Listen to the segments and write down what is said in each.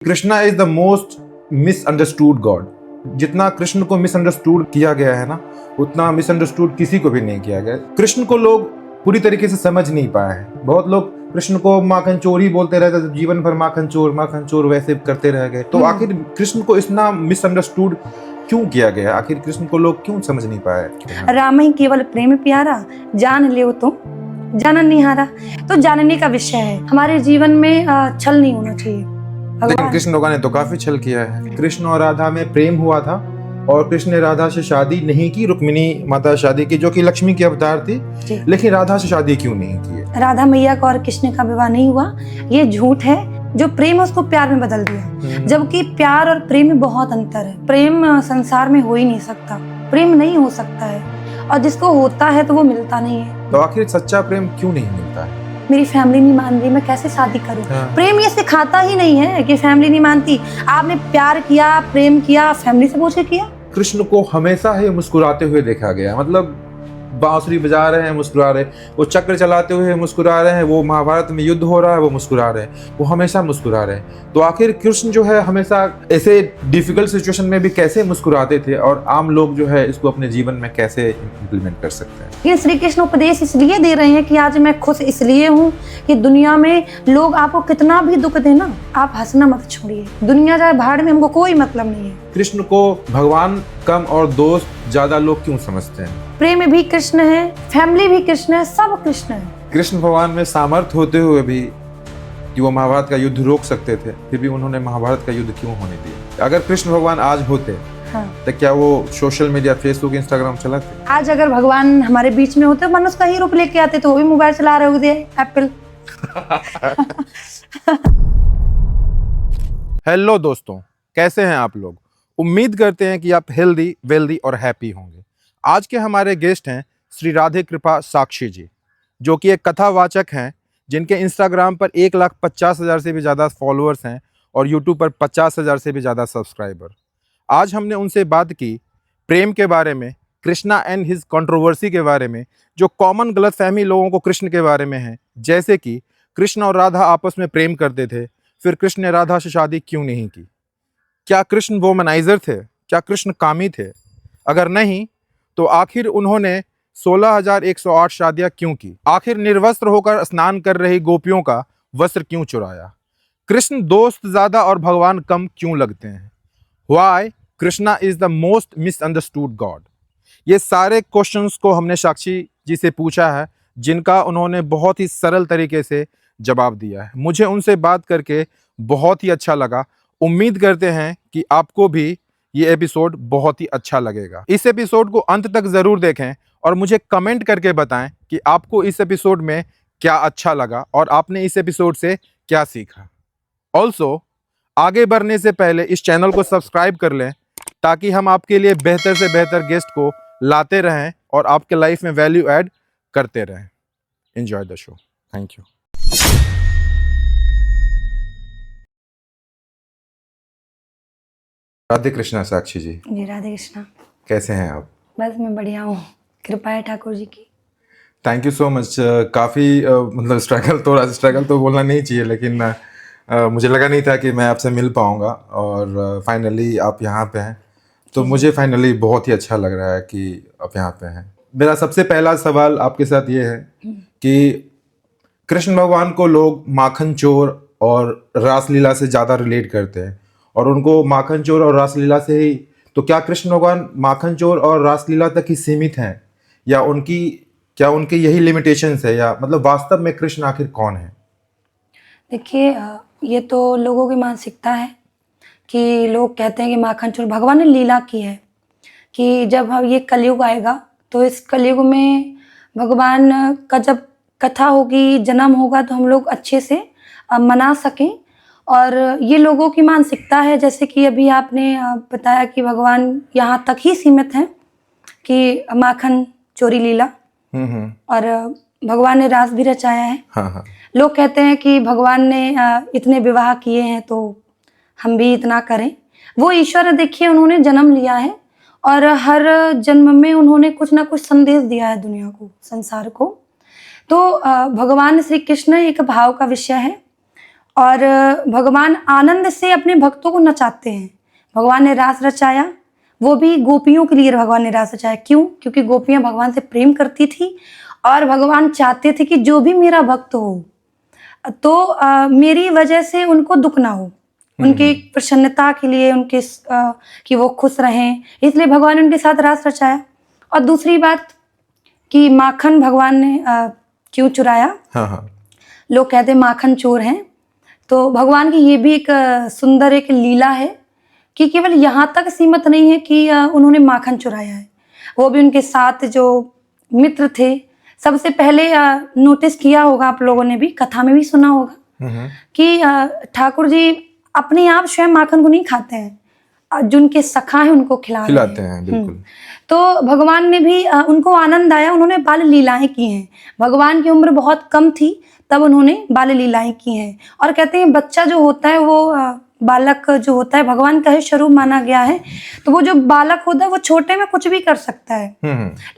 Krishna is the most misunderstood God. जितना कृष्ण को misunderstood किया गया है ना, उतना मिसअंडरस्टूड किसी को भी नहीं किया गया। कृष्ण को लोग पूरी तरीके से समझ नहीं पाए हैं। बहुत लोग कृष्ण को माखन चोर ही बोलते रहते, जीवन भर माखन चोर वैसे करते रह गए। तो आखिर कृष्ण को इतना मिसअंडरस्टूड क्यों किया गया? आखिर कृष्ण को लोग क्यों समझ नहीं पाए? राम ही केवल प्रेम प्यारा, जान ले तो जानन निहारा। तो जानने का विषय है। हमारे जीवन में छल नहीं होना चाहिए। लेकिन कृष्ण लोगों ने तो काफी छल किया है। कृष्ण और राधा में प्रेम हुआ था और कृष्ण ने राधा से शादी नहीं की। रुक्मिणी माता शादी की, जो कि लक्ष्मी की अवतार थी, लेकिन राधा से शादी क्यों नहीं की? राधा मैया का और कृष्ण का विवाह नहीं हुआ, ये झूठ है। जो प्रेम है उसको प्यार में बदल दिया, जबकि प्यार और प्रेम में बहुत अंतर है। प्रेम संसार में हो ही नहीं सकता, प्रेम नहीं हो सकता है, और जिसको होता है तो वो मिलता नहीं है। तो आखिर सच्चा प्रेम क्यों नहीं मिलता है? मेरी फैमिली नहीं मान रही, मैं कैसे शादी करूं? प्रेम ये सिखाता ही नहीं है कि फैमिली नहीं मानती। आपने प्यार किया, प्रेम किया, फैमिली से पूछ के किया। कृष्ण को हमेशा ही मुस्कुराते हुए देखा गया। मतलब बांसुरी बजा रहे हैं मुस्कुरा रहे, वो चक्र चलाते हुए मुस्कुरा रहे हैं, वो महाभारत में युद्ध हो रहा है वो मुस्कुरा रहे हैं, वो हमेशा मुस्कुरा रहे हैं। तो आखिर कृष्ण जो है हमेशा ऐसे डिफिकल्ट सिचुएशन में भी कैसे मुस्कुराते थे, और आम लोग जो है इसको अपने जीवन में कैसे इम्प्लीमेंट कर सकते हैं? ये श्री कृष्ण उपदेश इसलिए दे रहे हैं कि आज मैं खुश इसलिए हूँ कि दुनिया में लोग आपको कितना भी दुख देना, आप हंसना मत छोड़िए। दुनिया जाए भाड़ में, हमको कोई मतलब नहीं है। कृष्ण को भगवान कम और दोस्त ज्यादा लोग क्यों समझते हैं? प्रेम भी कृष्ण है, फैमिली भी कृष्ण है, सब कृष्ण है। कृष्ण भगवान में सामर्थ्य होते हुए भी कि वो महाभारत का युद्ध रोक सकते थे, फिर भी उन्होंने महाभारत का युद्ध क्यों होने दिया? अगर कृष्ण भगवान आज होते तो क्या वो सोशल मीडिया, फेसबुक, इंस्टाग्राम चलाते? आज अगर भगवान हमारे बीच में होते, मनुष्य का ही रूप लेके आते, तो वो भी मोबाइल चला रहे होते, एप्पल। हेलो दोस्तों, कैसे हैं आप लोग? उम्मीद करते हैं कि आप हेल्दी, वेल्दी और हैप्पी होंगे। आज के हमारे गेस्ट हैं श्री राधे कृपा साक्षी जी, जो कि एक कथावाचक हैं, जिनके इंस्टाग्राम पर 1,50,000 से भी ज़्यादा फॉलोअर्स हैं और यूट्यूब पर 50,000 से भी ज़्यादा सब्सक्राइबर। आज हमने उनसे बात की प्रेम के बारे में, कृष्णा एंड हिज कंट्रोवर्सी के बारे में, जो कॉमन गलतफहमी लोगों को कृष्ण के बारे में है, जैसे कि कृष्ण और राधा आपस में प्रेम करते थे, फिर कृष्ण ने राधा से शादी क्यों नहीं की? क्या कृष्ण वोमनाइजर थे? क्या कृष्ण कामी थे? अगर नहीं, तो आखिर उन्होंने 16,108 शादियां क्यों की? आखिर निर्वस्त्र होकर स्नान कर रही गोपियों का वस्त्र क्यों चुराया? कृष्ण दोस्त ज्यादा और भगवान कम क्यों लगते हैं? Why Krishna is the most misunderstood God? ये सारे क्वेश्चंस को हमने साक्षी जी से पूछा है, जिनका उन्होंने बहुत ही सरल तरीके से जवाब दिया है। मुझे उनसे बात करके बहुत ही अच्छा लगा। उम्मीद करते हैं कि आपको भी ये एपिसोड बहुत ही अच्छा लगेगा। इस एपिसोड को अंत तक जरूर देखें और मुझे कमेंट करके बताएं कि आपको इस एपिसोड में क्या अच्छा लगा और आपने इस एपिसोड से क्या सीखा। ऑल्सो आगे बढ़ने से पहले इस चैनल को सब्सक्राइब कर लें, ताकि हम आपके लिए बेहतर से बेहतर गेस्ट को लाते रहें और आपके लाइफ में वैल्यू ऐड करते रहें। Enjoy the show. Thank you. Radhe Krishna Sakshi ji. जी राधे कृष्णा। कैसे हैं आप? बस मैं बढ़िया हूँ, कृपा है ठाकुर जी की। Thank you so much. काफ़ी मतलब स्ट्रगल तो बोलना नहीं चाहिए, लेकिन मुझे लगा नहीं था कि मैं आपसे मिल पाऊँगा, और फाइनली आप यहाँ पे हैं, तो मुझे फाइनली बहुत ही अच्छा लग रहा है कि आप यहाँ पे हैं। मेरा सबसे पहला सवाल आपके साथ ये है कि कृष्ण भगवान को लोग माखन चोर और रासलीला से ज़्यादा रिलेट करते हैं, और उनको माखन चोर और रासलीला से ही, तो क्या कृष्ण भगवान माखन चोर और रासलीला तक ही सीमित हैं, या उनकी यही लिमिटेशंस है, या मतलब वास्तव में कृष्ण आखिर कौन है? देखिए, ये तो लोगों की मानसिकता है कि लोग कहते हैं कि माखन चोर। भगवान ने लीला की है कि जब हम ये कलयुग आएगा, तो इस कलयुग में भगवान का जब कथा होगी, जन्म होगा, तो हम लोग अच्छे से मना सकें। और ये लोगों की मानसिकता है, जैसे कि अभी आपने बताया कि भगवान यहाँ तक ही सीमित हैं कि माखन चोरी लीला, और भगवान ने रास भी रचाया है। हाँ। लोग कहते हैं कि भगवान ने इतने विवाह किए हैं, तो हम भी इतना करें। वो ईश्वर, देखिए, उन्होंने जन्म लिया है और हर जन्म में उन्होंने कुछ ना कुछ संदेश दिया है दुनिया को, संसार को। तो भगवान श्री कृष्ण एक भाव का विषय है, और भगवान आनंद से अपने भक्तों को नचाते हैं। भगवान ने रास रचाया, वो भी गोपियों के लिए भगवान ने रास रचाया। क्यों? क्योंकि गोपियां भगवान से प्रेम करती थी और भगवान चाहते थे कि जो भी मेरा भक्त हो तो मेरी वजह से उनको दुख ना हो, उनकी प्रसन्नता के लिए, उनके कि वो खुश रहें, इसलिए भगवान ने उनके साथ रास रचाया। और दूसरी बात कि माखन भगवान ने क्यों चुराया? हाँ हाँ। लोग कहते हैं माखन चोर हैं, तो भगवान की ये भी एक सुंदर एक लीला है कि केवल यहाँ तक सीमित नहीं है कि उन्होंने माखन चुराया है, वो भी उनके साथ जो मित्र थे, सबसे पहले नोटिस किया होगा आप लोगों ने भी, कथा में भी सुना होगा कि ठाकुर जी अपने आप स्वयं माखन को नहीं खाते हैं, जो उनके सखा है उनको खिलाते हैं। बिल्कुल। तो भगवान ने भी उनको आनंद आया, उन्होंने बाल लीलाएं की हैं। भगवान की उम्र बहुत कम थी तब उन्होंने बाल लीलाएं की हैं। और कहते हैं बच्चा जो होता है वो बालक जो होता है भगवान का ही स्वरूप माना गया है, तो वो जो बालक होता है वो छोटे में कुछ भी कर सकता है,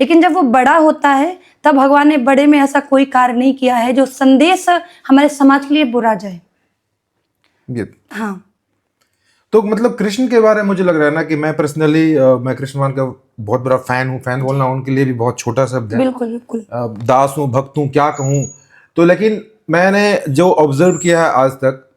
लेकिन जब वो बड़ा होता है तब भगवान ने बड़े में ऐसा कोई कार्य नहीं किया है जो संदेश हमारे समाज के लिए बुरा जाए। हाँ, तो मतलब कृष्ण के बारे में मुझे लग रहा है ना कि मैं पर्सनली मैं कृष्ण भगवान का बहुत बड़ा फैन हूँ। फैन बोलना उनके लिए भी बहुत छोटा शब्द है। बिल्कुल बिल्कुल। दास हूँ, भक्त हूँ, क्या कहूँ। तो लेकिन मैंने जो ऑब्जर्व किया है आज तक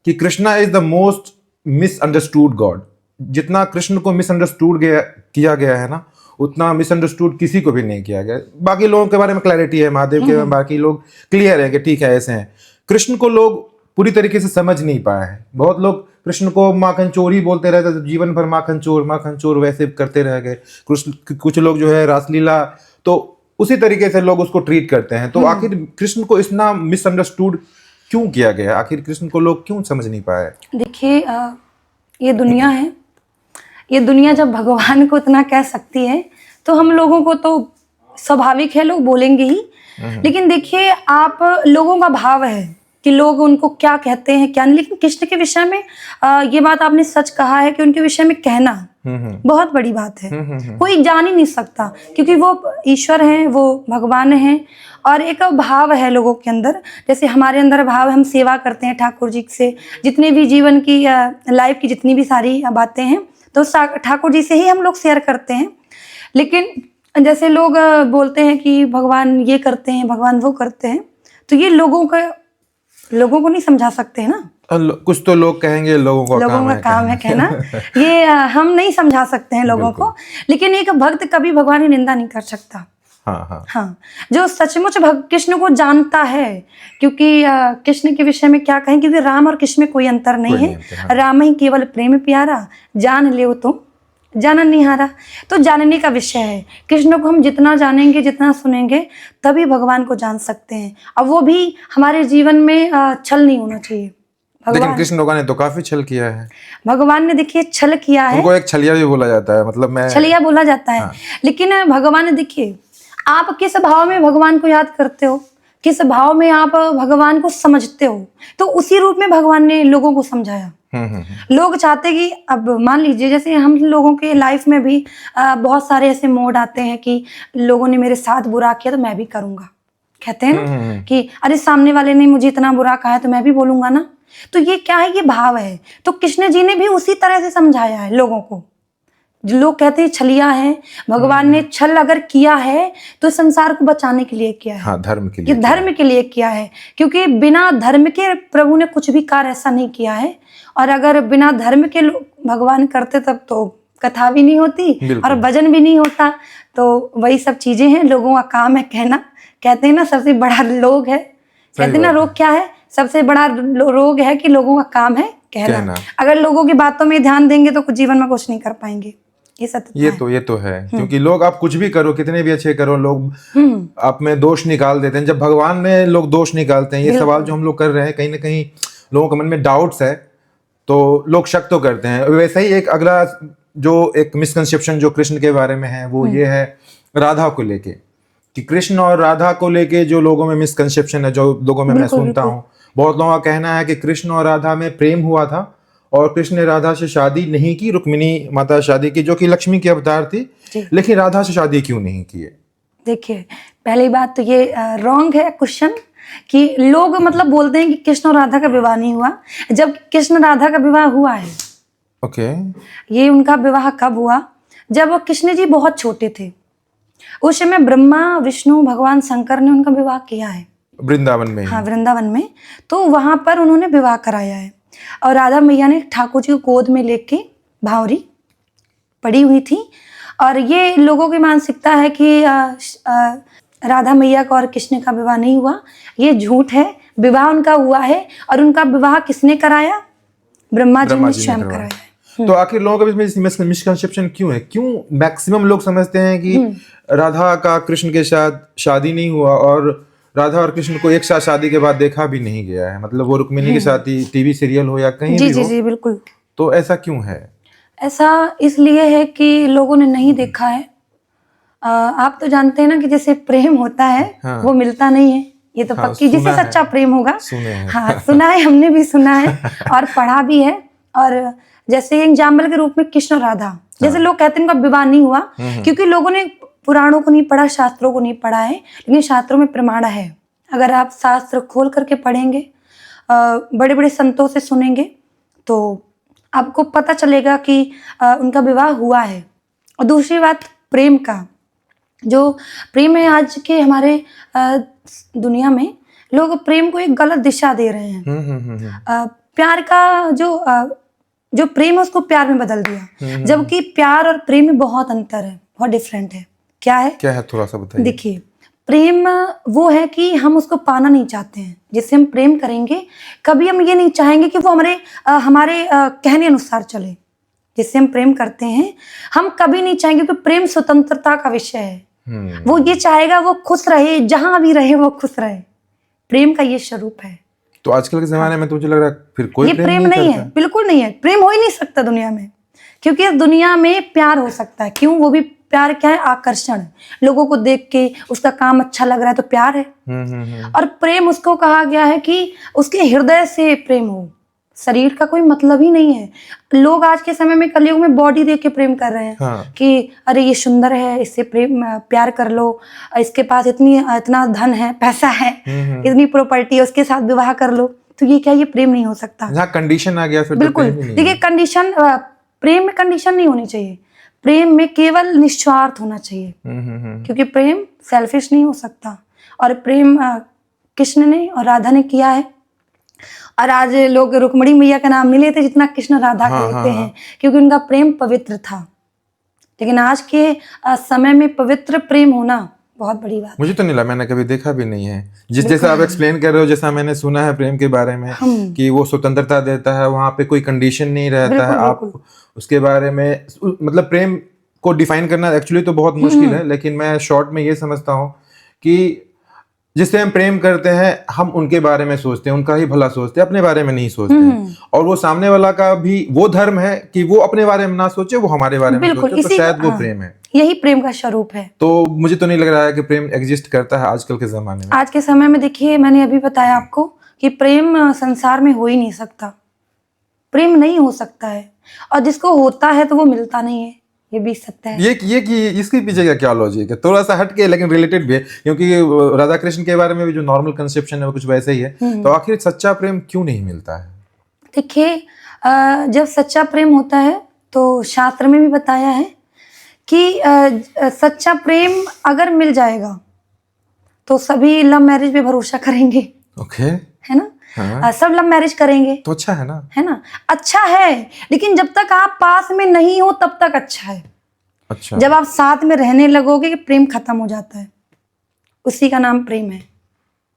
कि Krishna is the most misunderstood God. जितना कृष्ण को मिसअंडरस्टूड किया गया है ना, उतना मिसअंडरस्टूड किसी को भी नहीं किया गया। बाकी लोगों के बारे में क्लैरिटी है, महादेव के बारे में बाकी लोग क्लियर है कि ठीक है ऐसे हैं। कृष्ण को लोग पूरी तरीके से समझ नहीं पाए हैं। बहुत लोग कृष्ण को माखन चोर ही बोलते रहते थे, जीवन भर माखन चोर वैसे करते रह गए। कुछ लोग जो है रासलीला, तो उसी तरीके से लोग उसको ट्रीट करते हैं। तो आखिर कृष्ण को इतना मिसअंडरस्टूड क्यों किया गया? आखिर कृष्ण को लोग क्यों समझ नहीं पाए? देखिए ये दुनिया है, ये दुनिया जब भगवान को इतना कह सकती है तो हम लोगों को तो स्वाभाविक है, लोग बोलेंगे ही। लेकिन देखिए आप लोगों का भाव है कि लोग उनको क्या कहते हैं क्या नहीं। लेकिन कृष्ण के विषय में ये बात आपने सच कहा है कि उनके विषय में कहना बहुत बड़ी बात है। कोई जान ही नहीं सकता क्योंकि वो ईश्वर हैं, वो भगवान हैं। और एक भाव है लोगों के अंदर, जैसे हमारे अंदर भाव है, हम सेवा करते हैं ठाकुर जी से, जितने भी जीवन की लाइफ की जितनी भी सारी बातें हैं तो ठाकुर जी से ही हम लोग शेयर करते हैं। लेकिन जैसे लोग बोलते हैं कि भगवान ये करते हैं, भगवान वो करते हैं, तो ये लोगों को नहीं समझा सकते हैं ना। कुछ तो लोग कहेंगे लोगों का काम है कहना। ये हम नहीं समझा सकते हैं लोगों को। लेकिन एक भक्त कभी भगवान की निंदा नहीं कर सकता। हाँ, जो सचमुच कृष्ण को जानता है, क्योंकि कृष्ण के विषय में क्या कहें, क्योंकि राम और कृष्ण में कोई अंतर नहीं है। राम ही केवल प्रेम प्यारा, जान ले तो जानन निहारा। तो जानने का विषय है। कृष्ण को हम जितना जानेंगे, जितना सुनेंगे, तभी भगवान को जान सकते हैं। अब वो भी हमारे जीवन में छल नहीं होना चाहिए। लेकिन कृष्ण भगवान ने तो काफी छल किया है। भगवान ने देखिए छल किया है, उनको एक छलिया भी बोला जाता है, मतलब छलिया बोला जाता है। लेकिन भगवान ने देखिए, आप किस भाव में भगवान को याद करते हो, किस भाव में आप भगवान को समझते हो, तो उसी रूप में भगवान ने लोगों को समझाया। लोग चाहते कि अब मान लीजिए जैसे हम लोगों के लाइफ में भी बहुत सारे ऐसे मोड आते हैं कि लोगों ने मेरे साथ बुरा किया तो मैं भी करूंगा, कहते हैं ना कि अरे सामने वाले ने मुझे इतना बुरा कहा है तो मैं भी बोलूंगा ना। तो ये क्या है, ये भाव है। तो कृष्ण जी ने भी उसी तरह से समझाया है लोगों को। जो लोग कहते हैं छलिया है, भगवान ने छल अगर किया है तो संसार को बचाने के लिए किया है। हाँ, धर्म के लिए, ये धर्म के लिए किया है, क्योंकि बिना धर्म के प्रभु ने कुछ भी कार्य ऐसा नहीं किया है। और अगर बिना धर्म के भगवान करते तब तो कथा भी नहीं होती और भजन भी नहीं होता। तो वही सब चीजें हैं, लोगों का काम है कहना। कहते हैं ना सबसे बड़ा रोग है, कहते हैं ना रोग क्या है, सबसे बड़ा रोग है कि लोगों का काम है कहना। अगर लोगों की बातों में ध्यान देंगे तो जीवन में कुछ नहीं कर पाएंगे। ये तो है। क्योंकि लोग आप कुछ भी करो, कितने भी अच्छे करो, लोग आप में दोष निकाल देते हैं। जब भगवान में लोग दोष निकालते हैं, ये सवाल जो हम लोग कर रहे हैं, कहीं ना कहीं लोगों के मन में डाउट्स है तो लोग शक तो करते हैं। वैसे ही एक अगला जो एक मिसकंसेप्शन जो कृष्ण के बारे में है वो ये है राधा को लेके, कि कृष्ण और राधा को लेके जो लोगों में मिसकंसेप्शन है, जो लोगों में मैं सुनता हूँ, बहुत लोगों का कहना है कि कृष्ण और राधा में प्रेम हुआ था और कृष्ण ने राधा से शादी नहीं की, रुक्मिणी माता शादी की जो कि लक्ष्मी की अवतार थी, लेकिन राधा से शादी क्यों नहीं की? देखिए पहली बात तो ये रॉन्ग है क्वेश्चन। कि लोग मतलब बोलते हैं कि कृष्ण और राधा का विवाह नहीं हुआ, जब कृष्ण राधा का विवाह हुआ है। ओके। ये उनका विवाह कब हुआ? जब कृष्ण जी बहुत छोटे थे। उस समय ब्रह्मा विष्णु भगवान शंकर ने उनका विवाह किया है। वृंदावन में ही। हाँ, वृंदावन में। तो वहां पर उन्होंने विवाह कराया है और राधा मैया ने ठाकुर जी को गोद में लेके भावरी पड़ी हुई थी। और ये लोगों की मानसिकता है कि राधा मैया का और कृष्ण का विवाह नहीं हुआ, ये झूठ है। विवाह उनका हुआ है और उनका विवाह किसने कराया? ब्रह्मा जी ने स्वयं कराया है। तो आखिर लोगों का इसमें मिसकंसेप्शन क्यों है? क्यों मैक्सिमम लोग समझते हैं कि राधा का कृष्ण के साथ शादी नहीं हुआ और राधा और कृष्ण को एक साथ शादी के बाद देखा भी नहीं गया है, मतलब वो रुक्मिणी के साथ ही टीवी सीरियल हो या कहीं भी हो। जी बिल्कुल। तो ऐसा क्यों है? ऐसा इसलिए है कि लोगों ने नहीं देखा है। आप तो जानते हैं ना कि जैसे प्रेम होता है, हाँ। वो मिलता नहीं है, ये तो पक्की, जिसे सच्चा प्रेम होगा। हाँ, सुना है, हमने भी सुना है और पढ़ा भी है। और जैसे एग्जाम्पल के रूप में कृष्ण और राधा, जैसे लोग कहते हैं उनका विवाह नहीं हुआ क्योंकि लोगों ने पुराणों को नहीं पढ़ा, शास्त्रों को नहीं पढ़ा है, लेकिन शास्त्रों में प्रमाण है। अगर आप शास्त्र खोल करके पढ़ेंगे, बड़े बड़े संतों से सुनेंगे, तो आपको पता चलेगा कि उनका विवाह हुआ है। और दूसरी बात, प्रेम का जो प्रेम है, आज के हमारे दुनिया में लोग प्रेम को एक गलत दिशा दे रहे हैं। प्यार का जो प्रेम है उसको प्यार में बदल दिया, जबकि प्यार और प्रेम में बहुत अंतर है, बहुत डिफरेंट है। क्या है थोड़ा सा बताइए। देखिए, प्रेम वो है कि हम उसको पाना नहीं चाहते हैं। जिससे हम प्रेम करेंगे, कभी हम ये नहीं चाहेंगे कि वो हमारे कहने अनुसार चले। जिससे हम प्रेम करते हैं, हम कभी नहीं चाहेंगे, क्योंकि प्रेम स्वतंत्रता का विषय है। वो ये चाहेगा वो खुश रहे, जहां भी रहे वो खुश रहे। प्रेम का ये स्वरूप है। तो आजकल के जमाने में तो मुझे लग रहा है फिर कोई ये प्रेम नहीं है, बिल्कुल नहीं है। प्रेम हो ही नहीं सकता दुनिया में, क्योंकि इस दुनिया में प्यार हो सकता है। क्यों? वो भी प्यार क्या है? आकर्षण। लोगों को देख के उसका काम अच्छा लग रहा है तो प्यार है। और प्रेम उसको कहा गया है कि उसके हृदय से प्रेम हो, शरीर का कोई मतलब ही नहीं है। लोग आज के समय में, कलयुग में, बॉडी देख के प्रेम कर रहे हैं। हाँ। कि अरे ये सुंदर है, इससे प्यार कर लो, इसके पास इतना धन है, पैसा है, इतनी प्रॉपर्टी है, उसके साथ विवाह कर लो। तो ये क्या? ये प्रेम नहीं हो सकता। जहाँ कंडीशन आ गया फिर बिल्कुल। देखिए, कंडीशन, प्रेम में कंडीशन नहीं होनी चाहिए। प्रेम में केवल निस्वार्थ होना चाहिए, क्योंकि प्रेम सेल्फिश नहीं हो सकता। और प्रेम कृष्ण ने और राधा ने किया है। और आज लोग रुक्मिणी मैया का नाम नहीं लेते जितना कृष्ण राधा का लेते हैं, क्योंकि उनका प्रेम पवित्र था। लेकिन आज के समय में पवित्र प्रेम होना बहुत बड़ी बात। मुझे तो नहीं लगा, मैंने कभी देखा भी नहीं है। जैसा आप एक्सप्लेन कर रहे हो, जैसा मैंने सुना है प्रेम के बारे में कि वो स्वतंत्रता देता है, वहां पे कोई कंडीशन नहीं रहता है। आप उसके बारे में, मतलब प्रेम को डिफाइन करना एक्चुअली तो बहुत मुश्किल है, लेकिन मैं शॉर्ट में ये समझता हूँ कि जिससे हम प्रेम करते हैं, हम उनके बारे में सोचते हैं, उनका ही भला सोचते हैं, अपने बारे में नहीं सोचते हैं। और वो सामने वाला का भी वो धर्म है कि वो अपने बारे में ना सोचे, वो हमारे बारे में सोचे, तो शायद वो प्रेम है। यही प्रेम का स्वरूप है। तो मुझे तो नहीं लग रहा है कि प्रेम एग्जिस्ट करता है आजकल के जमाने में। आज के समय में देखिए, मैंने अभी बताया आपको कि प्रेम संसार में हो ही नहीं सकता। प्रेम नहीं हो सकता है, और जिसको होता है तो वो मिलता नहीं है, ये भी सत्य है। ये इसके पीछे का क्या लॉजिक है? थोड़ा सा हटके लेकिन रिलेटेड भी है, क्योंकि राधा कृष्ण के बारे में भी जो नॉर्मल कंसेप्शन है वो कुछ वैसे ही है। तो आखिर सच्चा प्रेम क्यों नहीं मिलता है? देखिए, जब सच्चा प्रेम होता है तो शास्त्र में भी बताया है कि सच्चा प्रेम अगर मिल जाएगा तो सभी लव मैरिज पे भरोसा करेंगे। ओके। है ना? हाँ। सब लव मैरिज करेंगे तो अच्छा है ना? है ना? अच्छा है, लेकिन जब तक आप पास में नहीं हो तब तक अच्छा है। अच्छा। जब आप साथ में रहने लगोगे, प्रेम खत्म हो जाता है। उसी का नाम प्रेम है।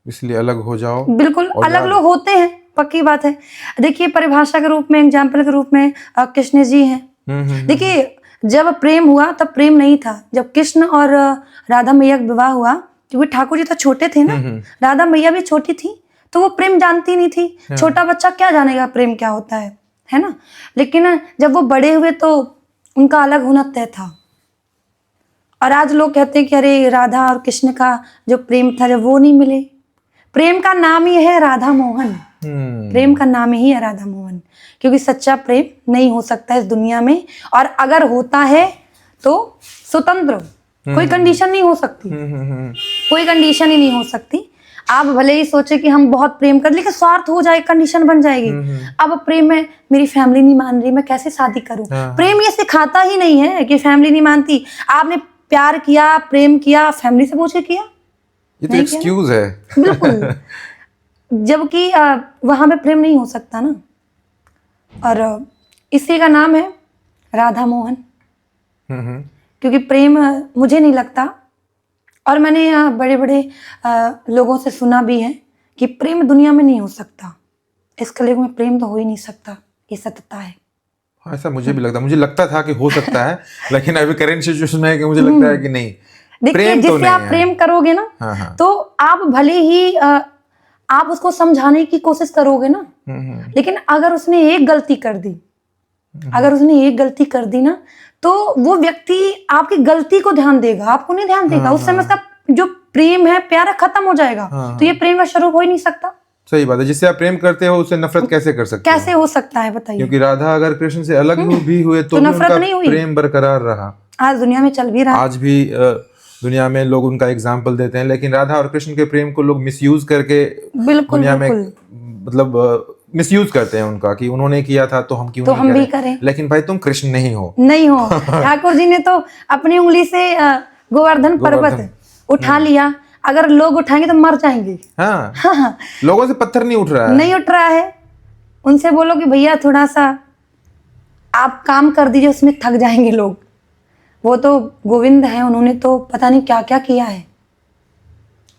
इसलिए अलग हो जाओ। बिल्कुल, अलग लोग होते हैं, पक्की बात है। देखिए, परिभाषा के रूप में, एग्जाम्पल के रूप में कृष्ण जी हैं। देखिए, जब प्रेम हुआ तब प्रेम नहीं था। जब कृष्ण और राधा मैया का विवाह हुआ, क्योंकि ठाकुर जी तो छोटे थे ना, राधा मैया भी छोटी थी, तो वो प्रेम जानती नहीं थी। छोटा बच्चा क्या जानेगा प्रेम क्या होता है ना? लेकिन जब वो बड़े हुए तो उनका अलग होना तय था। और आज लोग कहते हैं कि अरे राधा और कृष्ण का जो प्रेम था, जब वो नहीं मिले। प्रेम का नाम ही है राधा मोहन। प्रेम का नाम ही है राधा मोहन, क्योंकि सच्चा प्रेम नहीं हो सकता इस दुनिया में। और अगर होता है तो स्वतंत्र, कोई कंडीशन नहीं हो सकती। कोई कंडीशन ही नहीं हो सकती। आप भले ही सोचे कि हम बहुत प्रेम कर, लेकिन स्वार्थ हो जाए, कंडीशन बन जाएगी। अब प्रेम में मेरी फैमिली नहीं मान रही, मैं कैसे शादी करूं? प्रेम ये सिखाता ही नहीं है कि फैमिली नहीं मानती। आपने प्यार किया, प्रेम किया, फैमिली से पूछ के किया? ये तो एक्सक्यूज है। बिल्कुल। जबकि वहां पे प्रेम नहीं हो सकता ना। और इसी का नाम है राधा मोहन। क्योंकि प्रेम मुझे नहीं लगता, और मैंने बड़े बड़े लोगों से सुना भी है कि प्रेम दुनिया में नहीं हो सकता, इस कलयुग में प्रेम तो हो ही नहीं सकता, ये सत्यता है। हाँ, ऐसा मुझे भी लगता, मुझे लगता था कि हो सकता है, लेकिन अभी करंट सिचुएशन में है कि मुझे लगता है कि नहीं, देखिए जिससे आप प्रेम करोगे ना, तो आप भले ही आप उसको समझाने की कोशिश करोगे ना, लेकिन अगर उसने एक गलती कर दी, ना, तो वो व्यक्ति आपकी गलती को ध्यान देगा, आपको नहीं ध्यान देगा। उस समय उसका जो प्रेम है, प्यार है, खत्म हो जाएगा। तो ये प्रेम का स्वरूप हो ही नहीं सकता। सही बात है। जिससे आप प्रेम करते हो उससे नफरत कैसे कर सकते हो? कैसे हो सकता है बताइए? क्योंकि राधा अगर कृष्ण से अलग भी हुए तो नफरत नहीं हुई, प्रेम बरकरार रहा। आज दुनिया में चल भी रहा, आज भी दुनिया में लोग उनका एग्जाम्पल देते हैं, लेकिन राधा और कृष्ण के प्रेम को लोग मिसयूज करके दुनिया में मतलब मिसयूज करते हैं उनका, कि उन्होंने किया था तो हम क्यों नहीं हम भी करें। लेकिन भाई तुम कृष्ण नहीं हो। ठाकुर जी ने तो अपनी उंगली से गोवर्धन पर्वत उठा लिया, अगर लोग उठाएंगे तो मर जाएंगे। हाँ। लोगों से पत्थर नहीं उठ रहा है। उनसे बोलो कि भैया थोड़ा सा आप काम कर दीजिए, उसमें थक जाएंगे लोग। वो तो गोविंद है, उन्होंने तो पता नहीं क्या क्या किया है,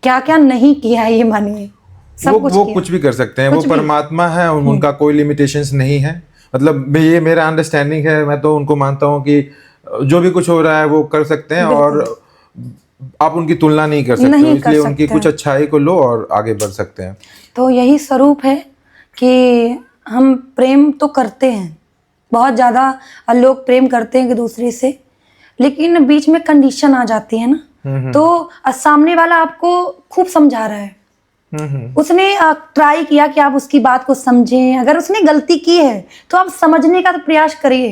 क्या क्या नहीं किया है, ये मानिए सब कुछ वो कुछ भी कर सकते हैं, वो परमात्मा है, उनका कोई लिमिटेशंस नहीं है। मतलब ये मेरा अंडरस्टैंडिंग है, मैं तो उनको मानता हूँ कि जो भी कुछ हो रहा है वो कर सकते हैं, और आप उनकी तुलना नहीं कर सकते, इसलिए उनकी कुछ अच्छाई को लो और आगे बढ़ सकते हैं। तो यही स्वरूप है कि हम प्रेम तो करते हैं, बहुत ज़्यादा लोग प्रेम करते हैं एक दूसरे से, लेकिन बीच में कंडीशन आ जाती है ना, तो सामने वाला आपको खूब समझा रहा है, उसने ट्राई किया कि आप उसकी बात को समझें, अगर उसने गलती की है तो आप समझने का तो प्रयास करिए,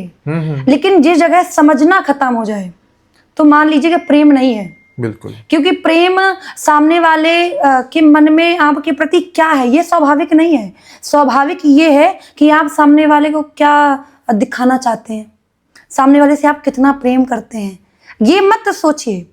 लेकिन जिस जगह समझना खत्म हो जाए तो मान लीजिए कि प्रेम नहीं है। बिल्कुल। क्योंकि प्रेम सामने वाले के मन में आपके प्रति क्या है ये स्वाभाविक नहीं है। स्वाभाविक ये है कि आप सामने वाले को क्या दिखाना चाहते हैं, सामने वाले से आप कितना प्रेम करते हैं। ये मत सोचिए